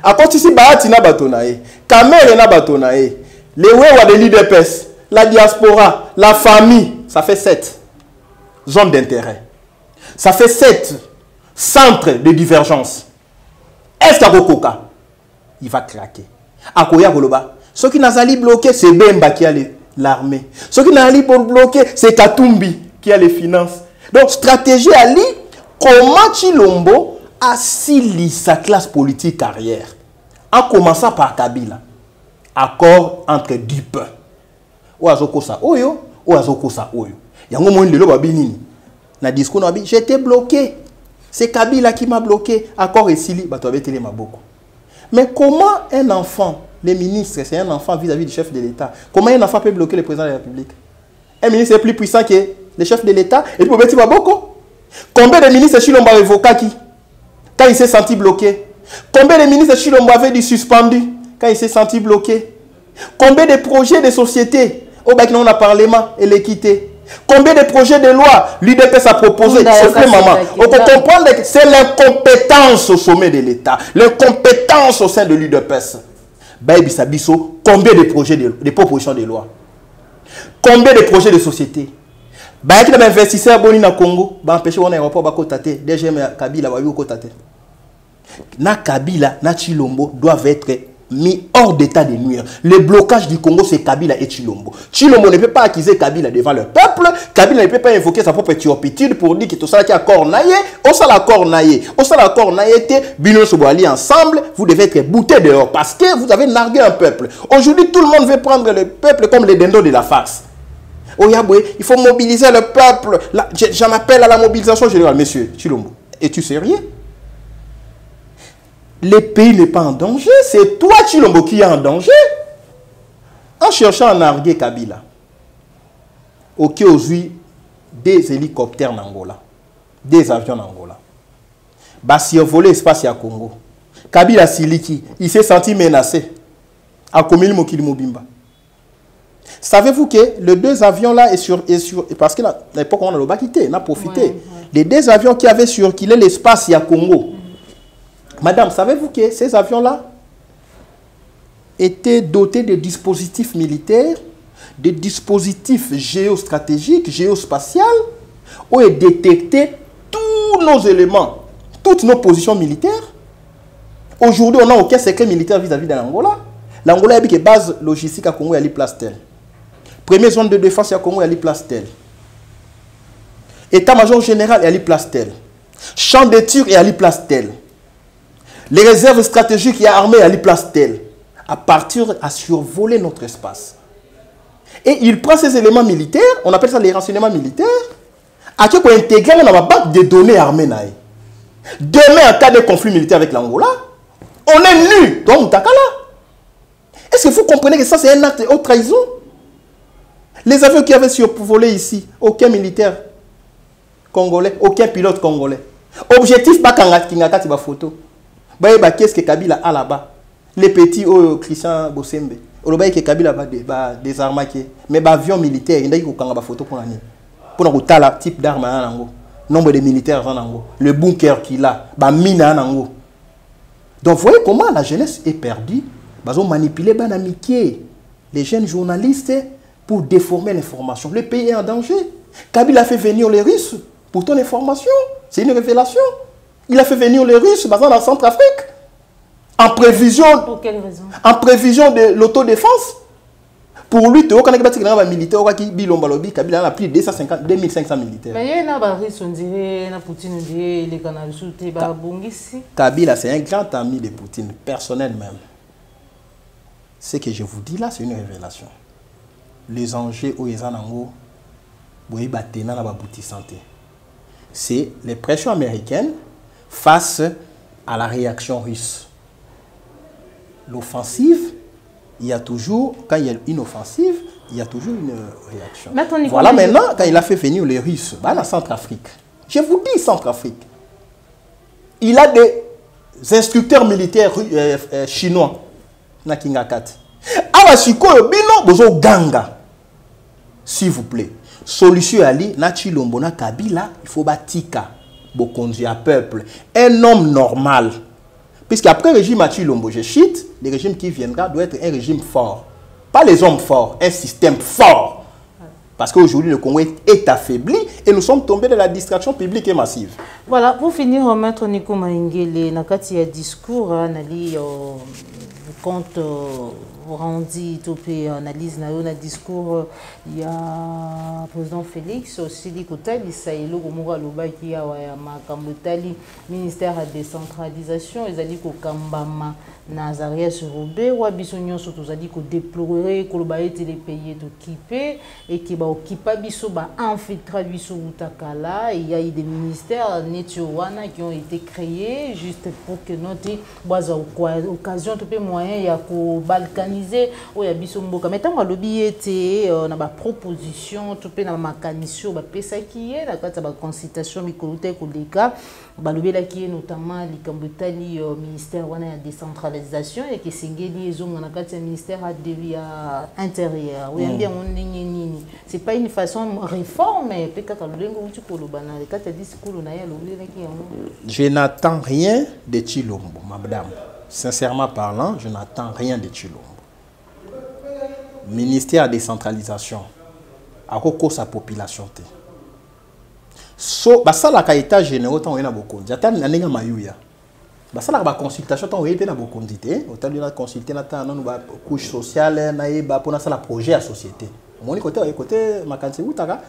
A côté si Bahati na batonaye. Kamere na batonaye. Les wewa de l'IDPS, la diaspora, la famille, ça fait 7 zones d'intérêt. Ça fait 7 centres de divergence. Est-ce qu'à Kokoka, il va craquer? À Koya Goloba, ceux qui n'ont bloqué, c'est Bemba qui a l'armée. Ceux qui n'ont bloqué, c'est Katumbi qui a les finances. Donc, stratégie Ali, comment Tshilombo a scellé sa classe politique arrière? En commençant par Kabila. Accord entre Dupin. Oazoko sa oyo, oazoko sa oyo. Yango mo ndelo babinini. Na discours na bi, j'étais bloqué. C'est Kabila qui m'a bloqué. Accord et Sili, bato abetele maboko. Mais comment un enfant, les ministres, c'est un enfant vis-à-vis du chef de l'État. Comment un enfant peut bloquer le président de la République? Un ministre est plus puissant que le chef de l'État et puis Bobeti Maboko. Combien de ministres Tshilombo a révoqué qui? Quand il s'est senti bloqué. Combien de ministres Tshilombo avait dit suspendu quand il s'est senti bloqué? Combien de projets de société au bac on a parlement et l'équité. Combien de projets de loi l'UDPS a proposé? C'est fait, maman. On peut comprendre que c'est l'incompétence au sommet de l'État, l'incompétence au sein de l'UDPS. Baïbi Sabiso, combien de projets de propositions de loi? Combien de projets de société? Baïki les investisseurs boni na Congo, ba empêcher on aéroport ba kotate, DGM Kabila ba yo kotate. Na Kabila, na Chilombo doivent être mis hors d'état de nuire. Le blocage du Congo, c'est Kabila et Chilombo. Chilombo ne peut pas accuser Kabila devant le peuple. Kabila ne peut pas invoquer sa propre turpitude pour dire que tout ça qui a cornaillé, on s'en a cornaillé. On s'en a cornaillé, Bino Soboali ensemble, vous devez être bouté dehors parce que vous avez nargué un peuple. Aujourd'hui, tout le monde veut prendre le peuple comme les dindos de la farce. Il faut mobiliser le peuple. J'en appelle à la mobilisation générale. Monsieur Chilombo, es-tu sérieux? Le pays n'est pas en danger. C'est toi, Chilombo, qui est en danger. En cherchant à narguer Kabila, ok, aujourd'hui, des hélicoptères en Angola, des avions en Angola. Si on volé l'espace à Congo, Kabila Siliki, il s'est senti menacé. À Komili Mokili Mobimba. Savez-vous que les deux avions là, parce que à l'époque on a le bas quitté, on a profité. Les deux avions qui avaient circulé l'espace à Congo. Madame, savez-vous que ces avions-là étaient dotés de dispositifs militaires, de dispositifs géostratégiques, géospatials, où est détecté tous nos éléments, toutes nos positions militaires. Aujourd'hui, on n'a aucun secret militaire vis-à-vis de l'Angola. L'Angola a une base logistique à Congo et à l'Iplastel. Première zone de défense à Congo et à l'Iplastel. État-major général et à l'Iplastel. Champ de tir et à l'Iplastel. Les réserves stratégiques et armées à l'Iplastel. À partir à survoler notre espace. Et il prend ces éléments militaires, on appelle ça les renseignements militaires, à qui on intègre dans la banque de données armées. Demain, en cas de conflit militaire avec l'Angola, on est nus. Donc, Moutakala. Est-ce que vous comprenez que ça, c'est un acte de haute trahison? Les avions qui avaient survolé ici, aucun militaire congolais, aucun pilote congolais. Objectif, pas Kingakati ba photo. Qu'est-ce que Kabila a là-bas? Les petits Christian Bosembe. On voit que Kabila va désarmer. Mais l'avion militaire, il y a une photo pour l'année. Pour le type d'armes, nombre de militaires en Ango, le bunker qu'il a, la mine en Ango. Donc, vous voyez comment la jeunesse est perdue. Ils ont manipulé les jeunes journalistes pour déformer l'information. Le pays est en danger. Kabila a fait venir les Russes pour ton information. C'est une révélation. Il a fait venir les Russes dans la Centrafrique. En prévision, pour quelle raison? En prévision de l'autodéfense. Pour lui, tu as un militaire qui a plus de 2500 militaires. Mais il y a un Russes, on dirait, Poutine, on dirait, les canaux sous Kabila, c'est un grand ami de Poutine, personnel même. Ce que je vous dis là, c'est une révélation. Les enjeux où ils en c'est les pressions américaines face à la réaction russe. L'offensive, il y a toujours, quand il y a une offensive, il y a toujours une réaction. Voilà maintenant, quand il a fait venir les Russes, la Centrafrique. Je vous dis Centrafrique. Il a des instructeurs militaires chinois. Na Kingakat. Awa sikoyo bino bozo ganga. S'il vous plaît. Solution ali na Chilombo na Kabila, il faut batika bo conduire peuple. Un homme normal. Puisqu'après le régime à Chilombo, je chite, le régime qui viendra doit être un régime fort. Pas les hommes forts, un système fort. Parce qu'aujourd'hui, le Congo est affaibli et nous sommes tombés dans la distraction publique et massive. Voilà, pour finir, Maître Nico Maingele, il y a un discours, compte rendu, topé analyse, un discours, il y a le président Félix aussi, il Saïlo, qui a le ministère de décentralisation, ils ont dit que Kambama, Nazarias Robé, ou Abissonion, surtout, ils ont dit que déplorer, que les pays occupés et qui va occuper Bisso, infiltrer Bisso Utakala, il y a eu des ministères Netiowana qui ont été créés juste pour que notre occasion de moyen, il y a que balkaniser organiser o ya biso mboka mais tango alobi ete na ba proposition to pe na makanisio ba pesa ki ye na kata ba consultation mikoluta koleka balobelaki notamment likambotali ministère wana ya décentralisation et que sengeli ezonga na kati ya ministère ya intérieur ou bien on nini c'est pas une façon réforme pe kaka lolengo uti koloba na kati ya discours na ya lobelaki yango. Je n'attends rien de Tshilombo, madame. Sincèrement parlant, je n'attends rien de Tshilombo. Ministère de décentralisation, à quoi sa population te. So, ça la état généraux tant on a beaucoup. J'attends un n'enga mayuya. Ça la consultation tant on est na beaucoup d'idées. Autant de la consulter na tant nous ba couche sociale na ba pour na ça la projet à société. Mon côté ma kanse utaka.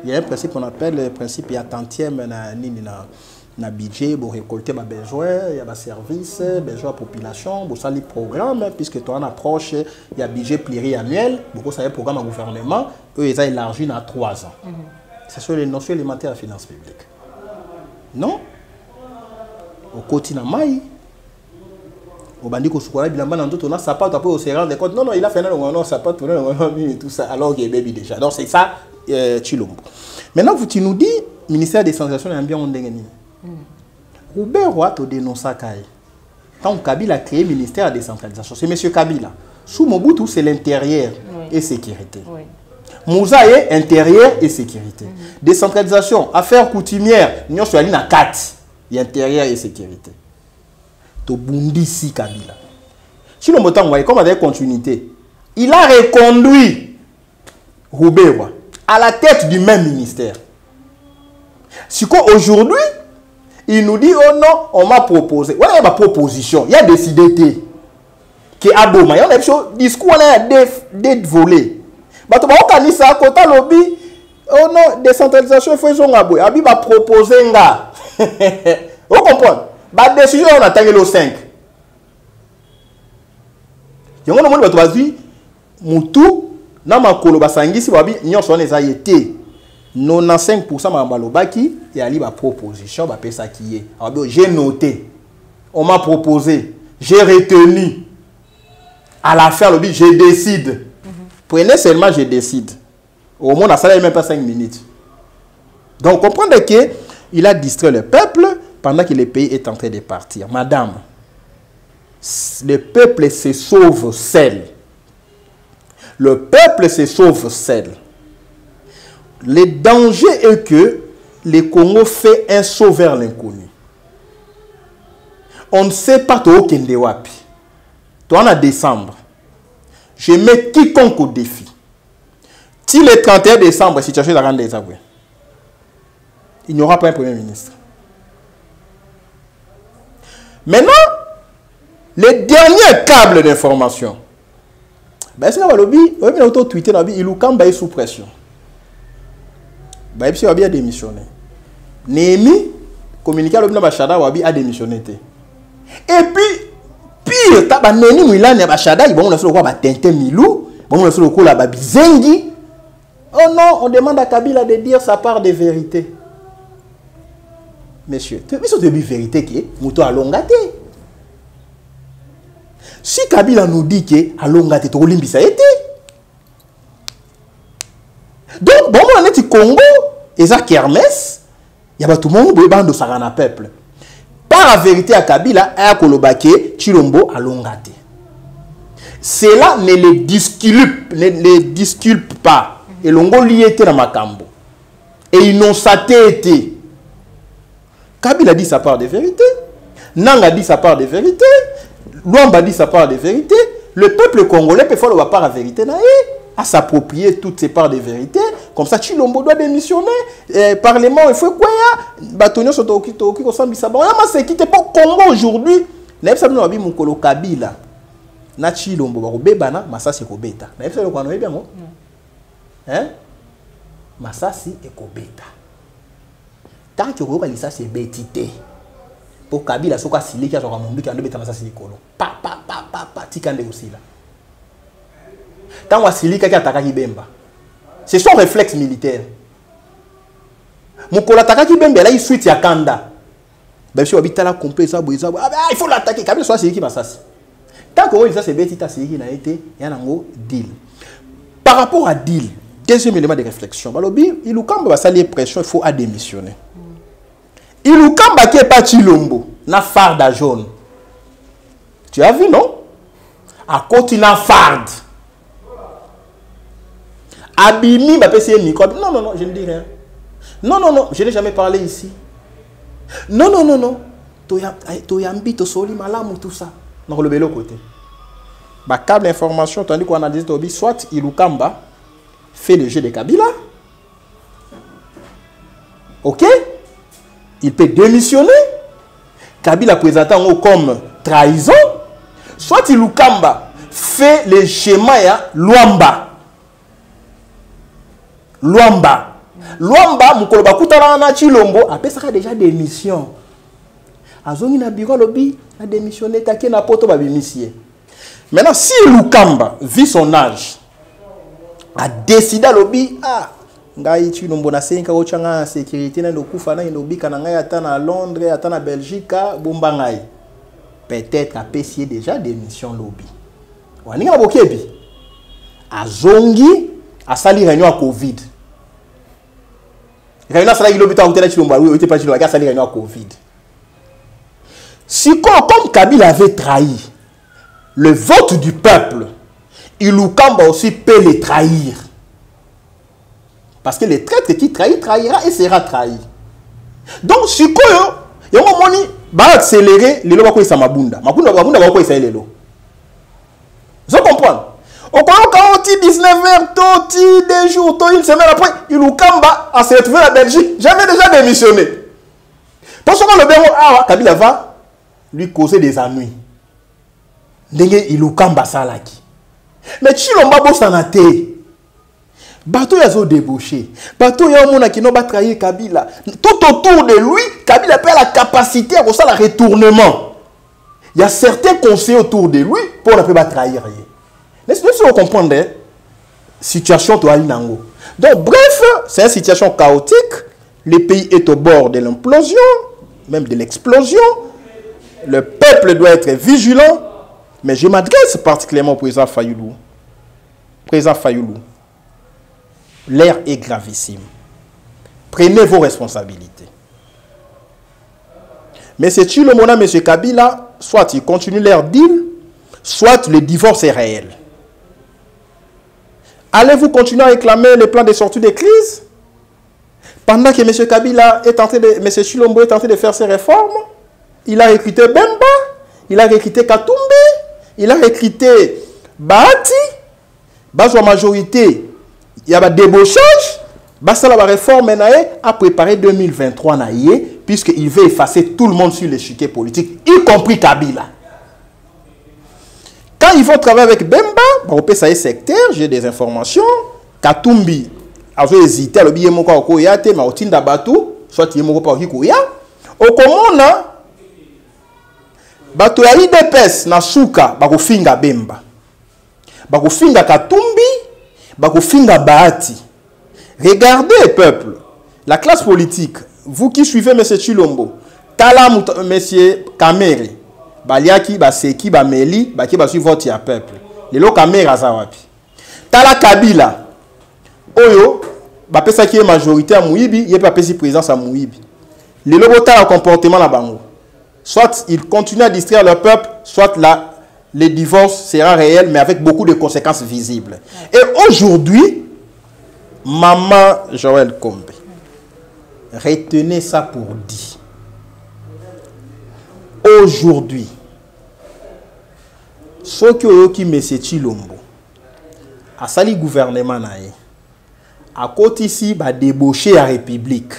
Il y a un principe qu'on appelle le principe ya tantième na budget pour récolter ma besoin, il y a ma service, besoin de population, pour ça les programmes puisque toi on approche il y a budget pluriannuel, beaucoup ça y a programme au gouvernement, eux ils ont élargi dans 3 ans. C'est sur les notions élémentaires de la finance publique. Non? Au quotidien mai au bandit ko sukola bilamba na ndoto na sapato après au se rendre compte non il a fait non sapato non et tout ça alors qu'il est baby déjà. Donc c'est ça Tshilombo. Maintenant tu nous dis ministère des décentralisation et bien on ndengeni. Robert Roy to dénonça Kaye. Quand Kabila a créé le ministère de décentralisation, c'est monsieur Kabila. Sous Mobutu c'est l'intérieur et sécurité. Moussa est intérieur et sécurité. Décentralisation, affaires coutumières, nous sommes à 4. Intérieur et sécurité. To Bundisi Kabila. Si le montant comme avec continuité, il a reconduit Robert à la tête du même ministère. Si aujourd'hui, il nous dit oh non, on m'a proposé. Voilà, il y a ma proposition. Il y a décidé que Aboma, il y a un discours, on a des volets. Mais tu vas organiser ça, côté lobby. Oh non, décentralisation, il faut que Abi Abi va proposer un gars. Vous comprenez? La décision, on a le 5. Il y a un moment où tu vas dire, Moutou, na makolo basangisi wabi nyonso on eza yete 95% ma balobaki et ali ba proposition ba pesa qui est. J'ai noté, on m'a proposé, j'ai retenu. À la fin lobby, je décide. Prenez seulement je décide. Au moins ça n'a même pas 5 minutes. Donc comprenez que il a distrait le peuple pendant que le pays est en train de partir. Madame, le peuple se sauve seul. Le peuple se sauve seul. Le danger est que le Congo fait un saut vers l'inconnu. On ne sait pas tout kende wapi. Toi en décembre, je mets quiconque au défi. Si le 31 décembre, la situation est à rendre il n'y aura pas un premier ministre. Maintenant, les derniers câbles d'information. Ben, c'est lobby, on a tweeté il est sous pression. Ben, il a démissionné. Némi, communiqué à l'Obnabachada, Wabi a démissionné. Et puis, pire, t'as Némi Mouila, Nabachada, ils vont le voir Tintin Milou, ils vont le voir la Bizengi. Oh non, on demande à Kabila de dire sa part de vérité. Monsieur, tu as dit vérité qui est Mouto à Longate. Si Kabila nous dit que à Longate, tu as ça été. Donc, bon, on est au Congo, et ça Kermès, il y a tout le monde qui est Sarana peuple. Par la vérité à Kabila, à Kolobake, Tshilombo à Longate. Cela ne les disculpe pas. Et l'ongo lié était dans Makambo. Et ils n'ont été. Kabila dit sa part de vérité. Nanga dit sa part de vérité. Luamba dit sa part de vérité. Le peuple congolais peut faire la part de vérité à s'approprier toutes ces parts de vérité. Comme ça, Tshilombo doit démissionner. Parlement, il faut quoi? Batonio sont au Kiko Sambisaba. C'est qui pour Congo aujourd'hui. N'absam abi mukolo Kabila. Na Tshilombo ba bebana masasi ko beta. N'absam ko no bien mo. Hein? Masasi et Kobeta. Tant que vous avez c'est bétité. Pour Kabila, ce soit silé qui a mon but qui a deux bêta Masasi Nikolo. Pa, tikande aussi là. Tant que silé qui a attaqué Bemba. C'est son réflexe militaire. Mukolo attaqué Bemba, là il suit à Kanda. Ben si on habite là complet ça, il faut l'attaquer. Kabila soit silé qui Masasi. tant que on dit ça c'est Betita Siri n'a été il y a un deal. Par rapport à deal, deuxième élément de réflexion, balobi Ilukamba va salir pression, il faut à démissionner. Ilukamba qui est pas Chilombo, na farda jaune. Tu as vu non? À côté na farde. Abimi va passer un micro. Non non non, je ne dis rien. Non non non, je n'ai jamais parlé ici. Non non non non. Toyambi to soli malamu tout ça. Non le belo côté. Bah câble information tandis qu'on a dit Tobi soit Ilukamba fait le jeu de Kabila. OK? Il peut démissionner. Kabila présentant comme trahison. Soit Ilukamba fait le schéma ya Luamba. Luamba, mukolo bakutana na Chilombo, après ça déjà démission. Azongi na bureau lobby, a démissionné také na poto babimisie. Maintenant si Lukamba, vu son âge, a décidé lobby ngai Chilombo na senka ochanga sécurité na dokufa na lobby kana ngai ata na Londres, ata na Belgique, bomba ngai. Peut-être a payé déjà démission lobby. Waninga bokebi. Azongi a sali réunion à Covid. Réunion sali l'hôpital où était Chilombo, oui, était pas Chilombo, a sali réunion à Covid. Si comme Kabila avait trahi le vote du peuple, Ilukamba aussi peut les trahir. Parce que le traître qui trahit, trahira et sera trahi. Donc, si quoi, il y a un moment va accélérer les lois comme Mabunda. Mabunda va quoi ça les lois. Vous comprenez? Au quand 19h, tôt, 2 jours, tôt, une semaine après, Ilukamba a se retrouvé à Belgique. J'avais déjà démissionné. Parce que le béro, Kabila va lui causer des ennuis. Ndenge Ilukamba salaki. Mais Chilomba bosanate. Bateau yazo débauché. Bateau yamona qui n'a trahi Kabila. Tout autour de lui, Kabila a la capacité à faire le retournement. Il y a certains conseillers autour de lui pour ne pas trahir. Est-ce que vous comprenez la situation de Nango? Donc, bref, c'est une situation chaotique. Le pays est au bord de l'implosion, même de l'explosion. Le peuple doit être vigilant. Mais je m'adresse particulièrement au président Fayoulou. Président Fayoulou, l'air est gravissime. Prenez vos responsabilités. Mais c'est Chilombo, M. Kabila, soit ils continuent leur deal, soit le divorce est réel. Allez-vous continuer à réclamer le plan de sortie de crise pendant que M. Kabila est en train de, M. Chilombo est en train de faire ses réformes? Il a recruté Bemba, il a recruté Katumbi, il a recruté Bahati, la majorité, il y a un débauchage, la réforme a préparé 2023 puisqu'il veut effacer tout le monde sur l'échiquier politique, y compris Kabila. Quand ils vont travailler avec Bemba, on peut ça secteur, j'ai des informations. Katumbi a hésité à l'objet mon corps koyate, mais au tinda batu, soit il mon corps koya. Au komona, batu ya IDPS na suka bakofinga Bemba, bakofinga Katumbi, bakofinga Bahati. Regardez peuple, la classe politique, vous qui suivez M. Chilombo, Tala M. Kamere. Baliaki, Baseki, Bameli, Baki basu vote ya peuple. Lelo Kamera zawapi. Tala Kabila. Oyo, bapesa qui est majorité à Mouibi, il pas pesi présence à Mouibi. Lelo bota le comportement la bango. Soit ils continuent à distraire le peuple, soit là, le divorce sera réel, mais avec beaucoup de conséquences visibles. Et aujourd'hui, Maman Joël Kombe, retenez ça pour dit. Aujourd'hui, ceux qui ont M. Chilombo, à sali gouvernement, à côté ici, va débaucher la République.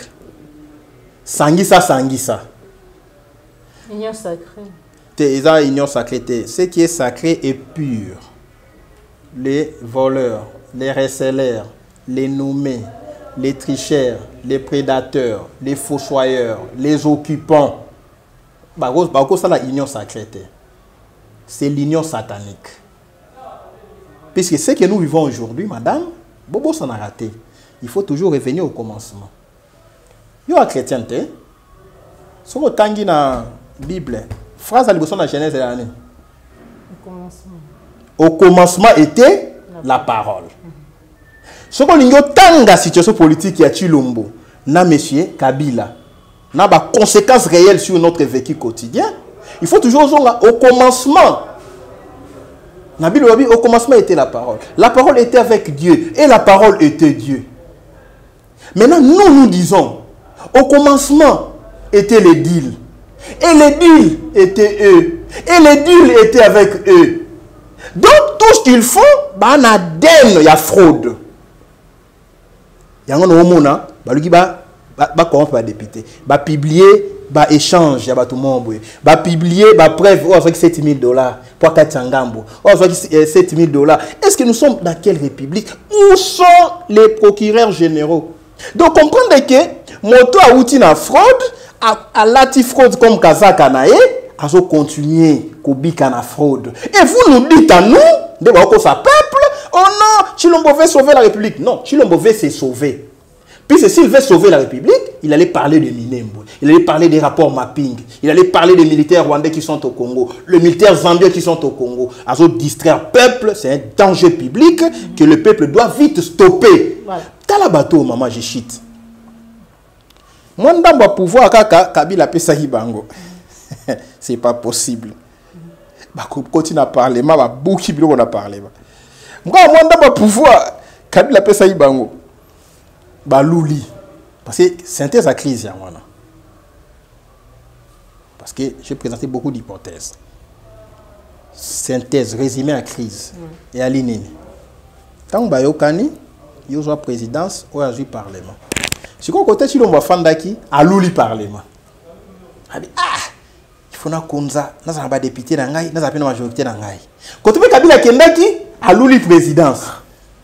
Sangisa. Union sacrée. C'est union sacrée. Ce qui est sacré est pur. Les voleurs, les recelaires, les nommés, les tricheurs, les prédateurs, les fossoyeurs, les occupants. C'est la union sacrée. C'est l'union satanique. Puisque ce que nous vivons aujourd'hui, madame, Bobo s'en a raté. Il faut toujours revenir au commencement. Il y a chrétienté. Si vous avez la Bible, phrase à l'ébaution de la Genèse de l'année. Au commencement était la parole. Ce qu'on a tant de situation politique qui a Chilombo, na monsieur Kabila, n'a pas conséquences réelles sur notre vécu quotidien. Il faut toujours au commencement. Au commencement était la parole. La parole était avec Dieu et la parole était Dieu. Maintenant, nous disons, au commencement étaient les deals. Et les deals étaient eux. Et les deals étaient avec eux. Donc, tout ce qu'ils font, il y a fraude. Il y a un moment, il y a député. Il va publier, il échange, il y a tout le monde. Il va publier, preuve, avec $7,000 pour Katsangambo. Avec $7,000. Est-ce que nous sommes dans quelle république? Où sont les procureurs généraux? Donc, comprenez que moto a outil na fraude, à lati fraude comme Kazaka nae, à continuer kobika na fraude. Et vous nous dites à nous, de sa peuple, oh non, Chilombo veut sauver la République. Non, Chilombo veut se sauver. Puis s'il veut sauver la République, il allait parler de Minembo, il allait parler des rapports mapping, il allait parler des militaires rwandais qui sont au Congo, les militaires zambiens qui sont au Congo. À distraire le peuple, c'est un danger public que le peuple doit vite stopper. Voilà. T'as bateau, maman, j'ai shit. Moi, je dois pouvoir Kabila pesa hibango. C'est pas possible. Bah, continue à parler, ma bouki bilo on a parlé. Moi, je dois pouvoir Kabila pesa hibango. Bah, louli. Parce que synthèse à crise, ya moi. Parce que j'ai présenté beaucoup d'hypothèses. Synthèse, résumé à crise. Et à l'inéni. Tant que Bayokani, il y a présidence ou il y a parlement. Si on côté si l'on va faire daki, à l'ouli parlement. Ah, il faut na konza, na za ba député na ngai, na za pena majorité na ngai. Côté Kabila kendaki, à l'ouli présidence.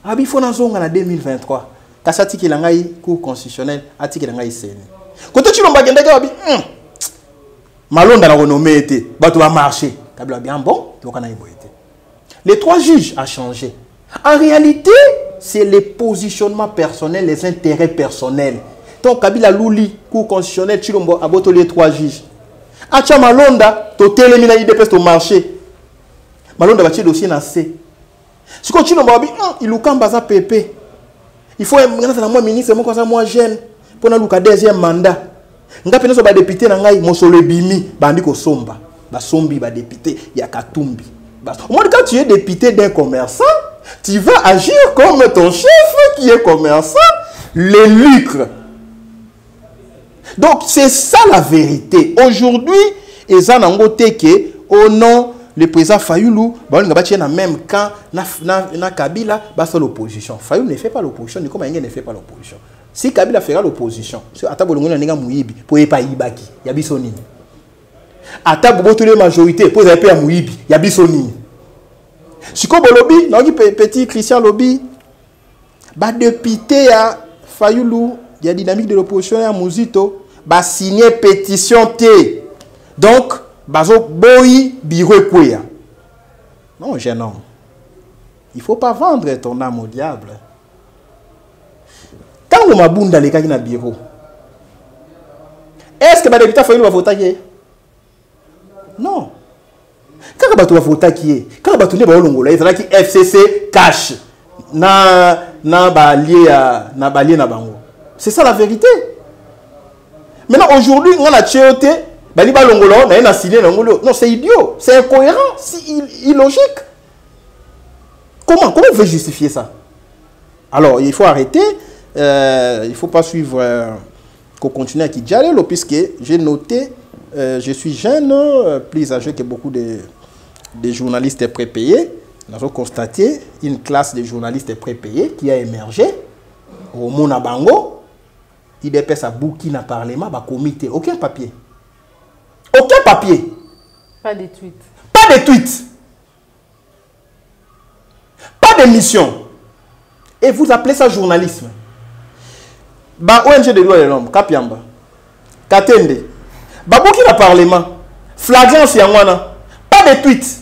Ah, il faut na zonga na 2023. Kasati ki la ngai cour constitutionnel, atiki la ngai seni. Côté si l'on va kendaki abi, malonda na renommé était, bato va marcher. Kabila bien bon, donc on a été. Les trois juges a changé. En réalité, c'est les positionnements personnels, les intérêts personnels. Donc, Kabila Louli, cour constitutionnel, Chilombo, a boto les trois juges. Acha Malonda, to télémina IDPS au marché. Malonda va tirer dossier dans C. Si on Chilombo a dit, il ou quand baza PP. Il faut un moi ministre, moi jeune, pour un deuxième mandat. Nga peneso ba député na ngai mosolo bimi bandi ko somba. Ba sombi ba député ya Katumbi. Au moins quand tu es député d'un commerçant, tu vas agir comme ton chef qui est commerçant, les lucres. Donc c'est ça la vérité. Aujourd'hui, ils ont noté que au nom le président Fayoulou, dans le même camp, na Kabila, c'est l'opposition. Fayoulou ne fait pas l'opposition, ni comme il ne fait pas l'opposition. Si Kabila fera l'opposition, si Atabolongo n'a pas mouibi, pour y pas ibaki, y a bisoni. Atabolongo la majorité, pour y pas mouibi, y a bisoni. Si comme lobby, non petit Christian lobby, bah député à Fayoulou, il y a dynamique de l'opposition à Mouzito, bah signer pétition T. Donc, bazo boy biro kwea. Non, jeune homme. Il faut pas vendre ton âme au diable. Quand on m'a bounda les cas dans le bureau, est-ce que le député Fayoulou va voter? Non. Quand on va voter qui est, quand on va tourner au Longola, il y a qui FCC cash na balié na bango. C'est ça la vérité. Maintenant aujourd'hui, on a tchéoté, bali ba Longola, na signé Longola. Non, c'est idiot, c'est incohérent, c'est illogique. Comment on veut justifier ça? Alors, il faut arrêter, il ne faut pas suivre qu'on continue à Kidjalelo, puisque j'ai noté, je suis jeune, plus âgé que beaucoup de journalistes prépayés. Nous avons constaté une classe de journalistes prépayés qui a émergé au Monabango. Il dépêche à Burkina Parlement, à comité, aucun papier. Aucun papier. Pas de tweets. Pas de tweets. Pas de mission. Et vous appelez ça journalisme. Bah, ONG des droits de l'homme, Kapiamba, Katende, bah, Burkina Parlement, flagrance Yangwana, pas de tweets,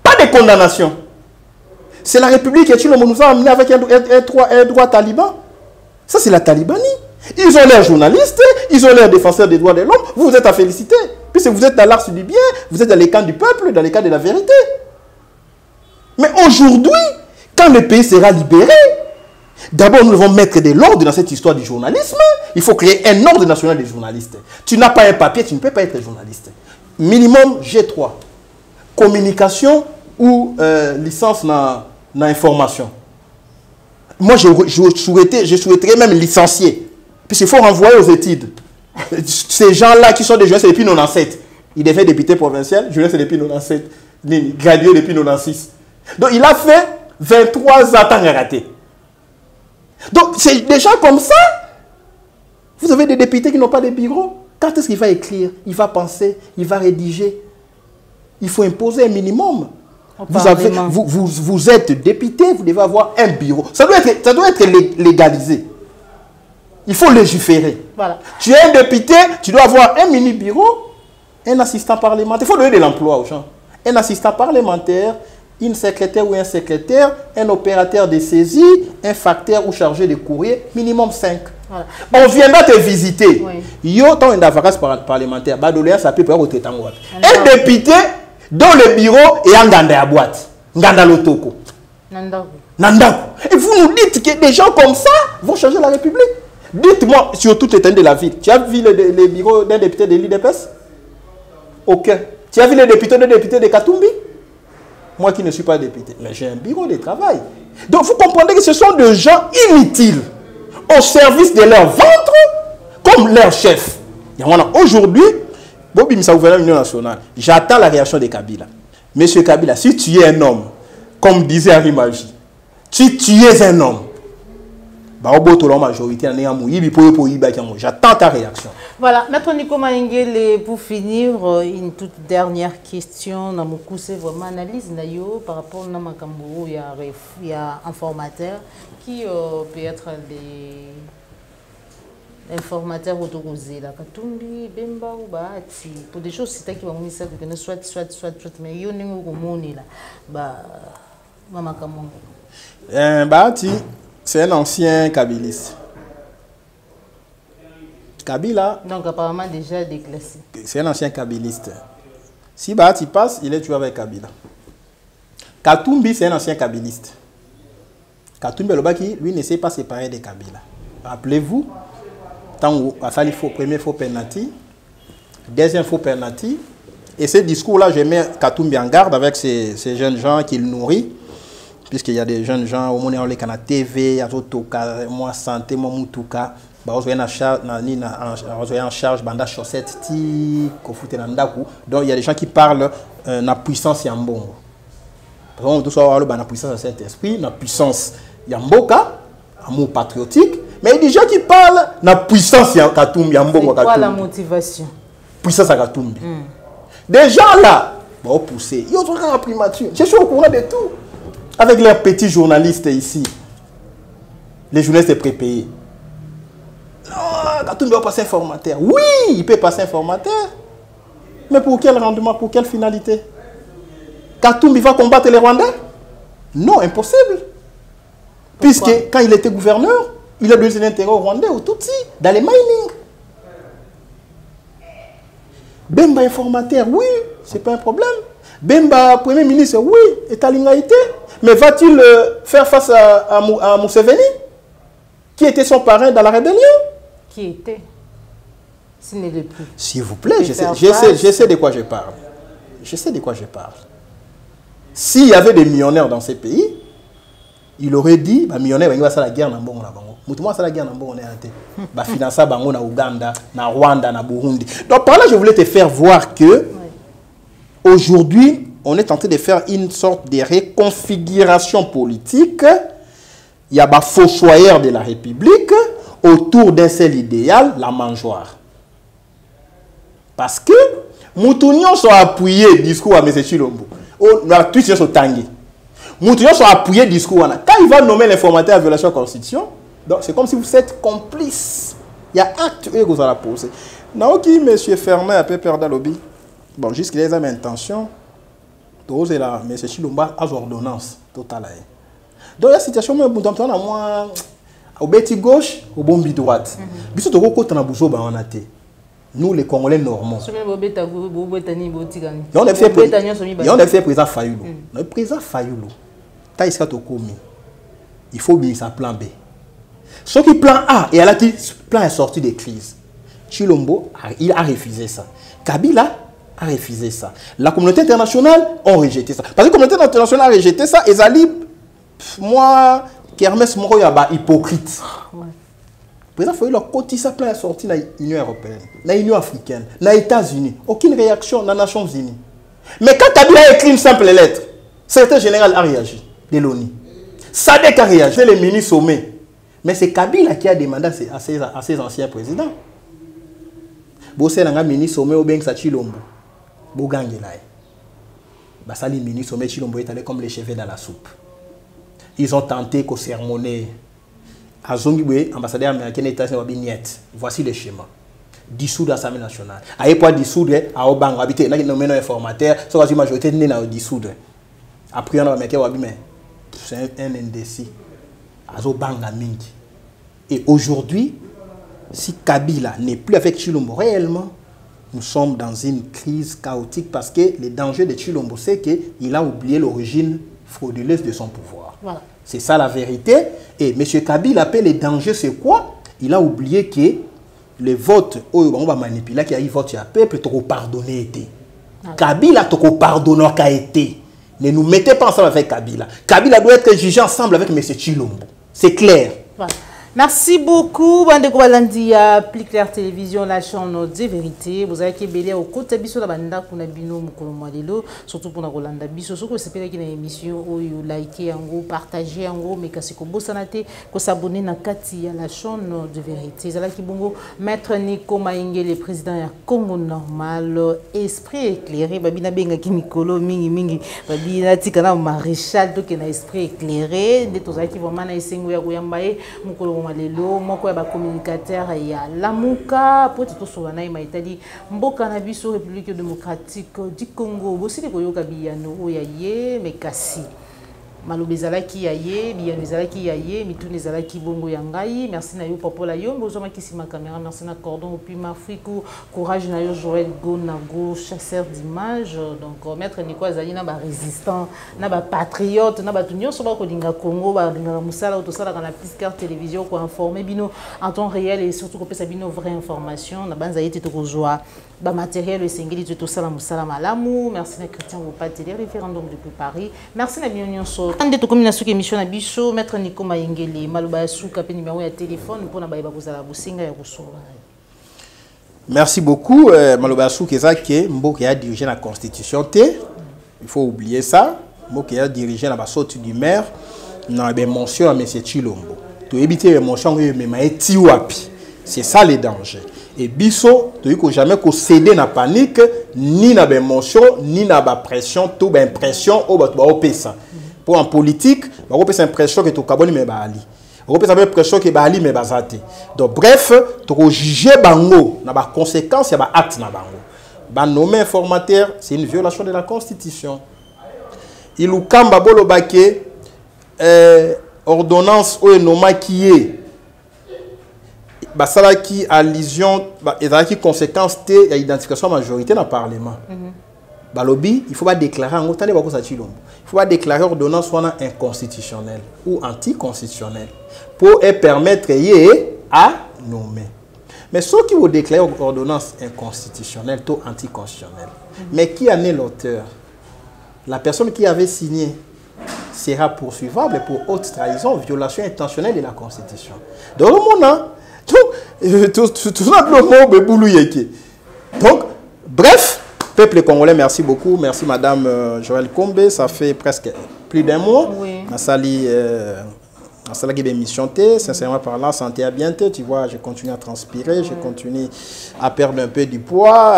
pas de condamnation. C'est la République qui nous a amené avec un droit taliban. Ça, c'est la Talibanie. Ils ont l'air journalistes, ils ont l'air défenseurs des droits de l'homme. Vous êtes à féliciter. Puisque vous êtes dans l'axe du bien, vous êtes dans les camps du peuple, dans les camps de la vérité. Mais aujourd'hui, quand le pays sera libéré, d'abord nous devons mettre de l'ordre dans cette histoire du journalisme. Il faut créer un ordre national des journalistes. Tu n'as pas un papier, tu ne peux pas être journaliste. Minimum G3. Communication ou licence dans l'information. Moi, je souhaiterais même licencier. Puisqu'il faut renvoyer aux études. Ces gens-là qui sont des jeunes, c'est depuis 97. Il devient député provincial, je c'est depuis 97. Gradué depuis 96. Donc, il a fait 23 ans tant raté. Donc, c'est des gens comme ça. Vous avez des députés qui n'ont pas de bureau. Quand est-ce qu'il va écrire? Il va penser, il va rédiger. Il faut imposer un minimum. Vous êtes député, vous devez avoir un bureau. Ça doit être légalisé. Il faut légiférer. Voilà. Tu es un député, tu dois avoir un mini-bureau, un assistant parlementaire. Il faut donner de l'emploi aux gens. Un assistant parlementaire, une secrétaire ou un secrétaire, un opérateur de saisie, un facteur ou chargé de courrier, minimum 5. Voilà. On viendra te visiter. Oui. Parlementaire. Un député dont le bureau est en Ganda à boîte. Ganda Lotoko. Nandaku. Et vous nous dites que des gens comme ça vont changer la République. Dites-moi, sur toute l'étendue de la ville, tu as vu les bureaux d'un député de l'IDPS? Aucun. Tu as vu les députés de Katumbi? Moi qui ne suis pas député, mais j'ai un bureau de travail. Donc vous comprenez que ce sont des gens inutiles au service de leur ventre comme leur chef. Aujourd'hui, Bobi Missa gouverneur de l'Union nationale, j'attends la réaction de Kabila. Monsieur Kabila, si tu es un homme, comme disait Henri Magie, si tu es un homme, j'attends ta réaction. Voilà, Maître Nico Malengele, pour finir, une toute dernière question. C'est vraiment analyse par rapport à Makambo, il y a un formateur qui peut être les informateurs autorisés. La Katumbi, Bemba ou Bahati, pour des choses, c'est qui vont dire que soit, mais il y a un Bahati. C'est un ancien kabiliste. Kabila. Donc apparemment déjà déclassé. C'est un ancien kabiliste. Si Bahati passe, il est tué avec Kabila. Katumbi, c'est un ancien kabiliste. Katumbi Lobaki, lui, ne s'est pas séparé de Kabila. Rappelez-vous, tant où il fallait premier faux penalty, deuxième faux penalty, et ce discours-là, je mets Katumbi en garde avec ces jeunes gens qu'il nourrit. Puisqu'il y a des jeunes gens, au monde, on les a TV, il y a moi santé, moi moutouka, on en charge, banda chaussette, donc il y a des gens qui parlent de la puissance yambongo. Par exemple, tout ça, on la puissance de cet esprit, la puissance yamboka, amour patriotique, mais il y a des gens qui parlent de la puissance yambongo. C'est quoi la motivation? Puissance Katumbi. Des gens là, vont pousser, ils ont la primature. Je suis au courant de tout. Avec leurs petits journalistes ici, les journalistes prépayés. Non, Katumbi va passer informateur. Oui, il peut passer informateur. Mais pour quel rendement, pour quelle finalité? Katumbi va combattre les Rwandais? Non, impossible. Puisque quand il était gouverneur, il a donné ses intérêts aux Rwandais, aux Tutsis, dans les mining. Bemba informateur, oui, c'est pas un problème. Bemba Premier ministre, oui, est à l'ingalité. Mais va-t-il faire face à Museveni, qui était son parrain dans la rébellion? Qui était? S'il n'est plus. S'il vous plaît, je sais de quoi je parle. Je sais de quoi je parle. S'il y avait des millionnaires dans ces pays, il aurait dit, bah, millionnaire, il va faire la guerre dans Bongo. Moutouma ça la guerre dans Bongo, bah, financer Bango na Ouganda, na Rwanda, na Burundi. Donc par là, je voulais te faire voir que aujourd'hui, on est en train de faire une sorte de reconfiguration politique. Il y a des fossoyeurs de la République autour d'un seul idéal, la mangeoire. Parce que Moutounion sont appuyés discours à M. Chilombo. On a tous sur Tanguy. Moutounion sont appuyés discours à quand il va nommer l'informateur à violation de la Constitution, donc c'est comme si vous êtes complice. Il y a acte que vous allez poser. Naoki, M. Fermin a peu perdre lobby. Bon, jusqu'à les intentions. Donc, là, mais c'est Chilomba à ordonnance totale. Donc, la situation, moi, au bêti gauche, au bombi droite. Bisous de côté, on a besoin de nous, les Congolais normands. On a fait président Fayoulou. Le président Fayoulou. il faut bien ça plan B. Ce qui plan A, et alors plan est sorti de crise. Chilombo, il a refusé ça. Kabila a refusé ça. La communauté internationale a rejeté ça. Parce que la communauté internationale a rejeté ça, et ça dit, moi, Kermès Moro Yaba, hypocrite. Par exemple, il faut leur côté ça plan est sorti dans l'Union européenne, dans l'Union africaine, dans les États-Unis. Aucune réaction dans les Nations unies. Mais quand Kabila a écrit une simple lettre, le secrétaire général a réagi de l'ONU. Sadek a réagi, c'est le ministre sommet. Mais c'est Kabila qui a demandé à ses anciens présidents. Bossé n'a ministre sommet au Beng Sachilombo. Bogangelaï. Basali ministre sommet Chilombo est allé comme les cheveux dans la soupe. Ils ont tenté de sermonner. Azongibwe, ambassadeur américain des États-Unis, voici le schéma. Dissoudre l'Assemblée nationale. À pas dissoudre, à Obang, habiter, là, nous menons informateur, soit la majorité n'est pas dissoudre. Après, on a dit, mais c'est un indécis. Et aujourd'hui, si Kabila n'est plus avec Chilombo réellement, nous sommes dans une crise chaotique parce que le danger de Chilombo, c'est qu'il a oublié l'origine frauduleuse de son pouvoir. Voilà. C'est ça la vérité. Et M. Kabila appelle le danger, c'est quoi? Il a oublié que les votes, on va manipuler, qu'il y a eu vote, il y a peuple, il pardonné. Kabila, il pardonné qu'a été. Ne nous mettez pas ensemble avec Kabila. Kabila doit être jugé ensemble avec M. Chilombo. C'est clair. Voilà. Merci beaucoup. Bande Koualandia, Plus Clair Télévision, la chaîne de vérité. Vous avez belé au côté biso la banda kuna bino mukolo malelo, surtout pour na Rolanda biso. Ce que c'est peut-être une émission où you liker en gros, partager en gros, mais kasi ko bosanate, ko s'abonner na kati à la chaîne de vérité. Zala ki bongo maître Nico Maïngue, le président ya Congo normal, esprit éclairé, babina benga ki mikolo mingi mingi, babina tikana maréchal to ke na esprit éclairé, de to zaki vraiment na isengo ya kuyambaye mukolo malelo moko ya ba communicateur ya Lamuka pour tout so na maitali mboka na biso République démocratique du Congo bosili koyoka biyano oya ye mekasi malobezalaki ya ye biyano ezalaki ya ye mitune ezalaki bongo ya ngai. Merci na yo Popola Yombo ozoma kisi ma caméra, merci na Cordon au Pima Afrique, courage na yo Joël Gonago, chasseur d'images. Donc maître Nico azali na ba résistant na ba patriote na ba tunyo so ba ko dinga Congo ba dinga musala to sala na Plus Clair Télévision ko informer bino en temps réel et surtout ko pesa bino vraie information na banza yete to ko joie ba matériel et singeli to sala musala malamu. Merci na Christian Wopate les référendum depuis Paris. Merci na bino so ande to komina suki émission na biso maître Nico Maïngele maloba suka pe numéro ya téléphone pour na ba kozala businga ya kosola. Merci beaucoup maloba suka ezaki mboka ya diriger la constitution té. Il faut oublier ça. Mboka ya diriger la ba sortie du maire na be mention à monsieur Chilombo. To éviter les mentions yo mema eti wapi. C'est ça le danger. Et biso, tu ne jamais céder na panique, ni na émotion, ni na pression, tout impression au pesa. Pour en politique, on peut impression que tu kaboni me bali. On peut impression que bali me bazate. Donc bref, tu peux juger bango na ba conséquences, ya ba acte na bango. Ba nommer informateur, c'est une violation de la constitution. Il ou kamba bolo bake ordonnance ou noma qui est ça qui allusion et qui conséquence té identification majorité dans le parlement. Balobi, il faut pas déclarer en autant de il faut pas déclarer ordonnance soit inconstitutionnelle ou anticonstitutionnelle pour permettre à nommer. Mais ceux qui vont déclarer ordonnance inconstitutionnelle ou anticonstitutionnelle, mais qui en est l'auteur? La personne qui avait signé sera poursuivable pour haute trahison, violation intentionnelle de la Constitution. Dans le monde, donc, bref, peuple congolais, merci beaucoup. Merci Madame Joël Kombe. Ça fait presque plus d'un mois. Oui. Qui émission sincèrement parlant, santé à bientôt. Tu vois, je continue à transpirer, je continue à perdre un peu du poids,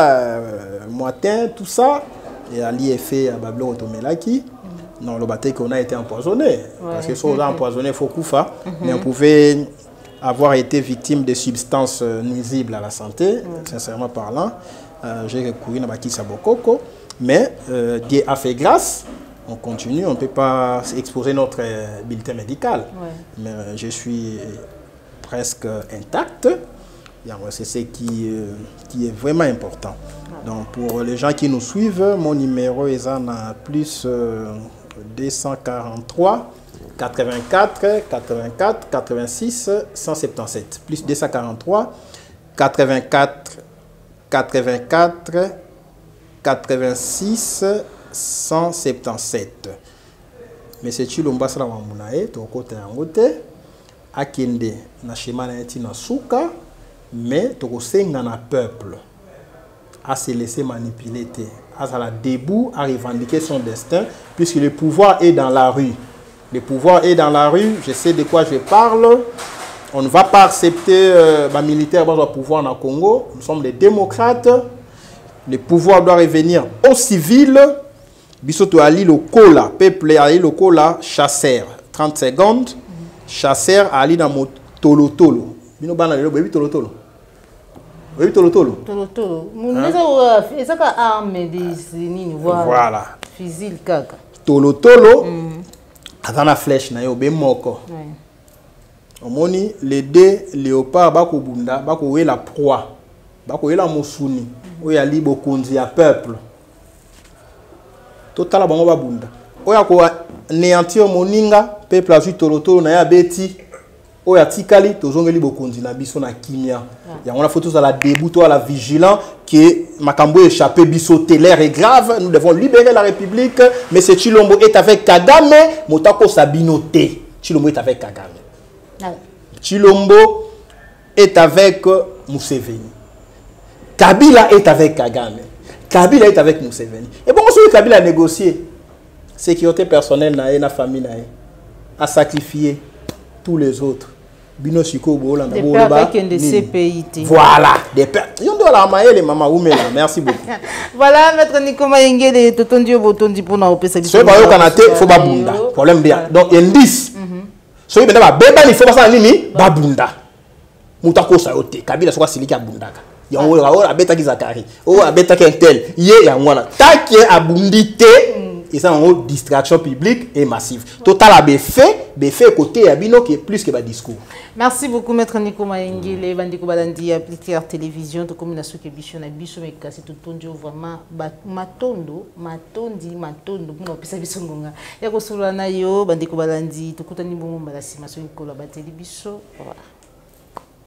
moitin, tout ça. Et à l'IFE à Bablo Otomelaki. Non, le bataille qu'on a été empoisonné. Parce que si on a empoisonné, il faut koufa. Mais on pouvait avoir été victime de substances nuisibles à la santé, sincèrement parlant. J'ai recouru dans Baki Sabokoko. Mais Dieu a fait grâce. On continue, on ne peut pas exposer notre bulletin médical. Mais je suis presque intact. C'est ce qui est vraiment important. Donc pour les gens qui nous suivent, mon numéro est en plus 243 84 84 86 177 plus 243 84 84 86 177. Monsieur Chilomba sala mamunae to côté yangote akende na schéma na yeti na suka mais to kosenga na peuple à se laisser manipuler à la debout à revendiquer son destin puisque le pouvoir est dans la rue. Le pouvoir est dans la rue, je sais de quoi je parle. On ne va pas accepter les militaires dans le pouvoir dans le Congo. Nous sommes des démocrates. Le pouvoir doit revenir aux civils. Bisoto Ali Lokola, peuple Ali Lokola, chasseur. 30 secondes. Chasseur Ali dans mon tolotolo. Bino bana lelo bebi tolotolo. Bebi tolotolo. Tolotolo. Eza ka arme des nini voilà. Fusil kaka. Tolotolo. Dans la flèche na yo be moko. Omoni les deux léopards bako bunda bako la proie. Bako la mosuni. Oya libo konzi ya peuple. Total bango ba bunda. Oya ko néantir moninga peuple azu tolotolo na ya beti. Oya tikali tozongeli bokonzi na biso na kimia. Ya on a photo à la debout à la vigilant que Makambo échappé biso l'air est grave, nous devons libérer la République mais c'est Chilombo est avec Kagame, Motako Sabinote. Chilombo est avec Kagame. Chilombo est avec Museveni. Kabila est avec Kagame. Kabila est avec Museveni. Et bon, celui Kabila a négocié sécurité personnelle na na famille na a sacrifié tous les autres. Bino Chiko Bolanda Boloba. Voilà, des pères. Merci beaucoup. Voilà, maître Nico Mayengele, Totondio Botondi pour nous opérer. Ce pas au Canada, faut babunda. Problème bien. Donc indice. So il va beba il faut pas ça nini babunda. Mutako sayote. Kabila soit silika bundaka. Ya on la beta ki Zakari. Oh abeta kentel. Ye ya ngwana. Taki abundité. Et ça en haut distraction publique et massive. Total a fait côté Abino qui est plus que bas discours. Merci beaucoup maître Nico Mayengele, bandiko balandi appliquer télévision to comme na soke biso na biso mais kasi to tondio vraiment matondo pour pesa biso ngonga. Ya ko sula na yo bandiko balandi to kutani bongo mbala sima so ikolo bateli biso. Voilà.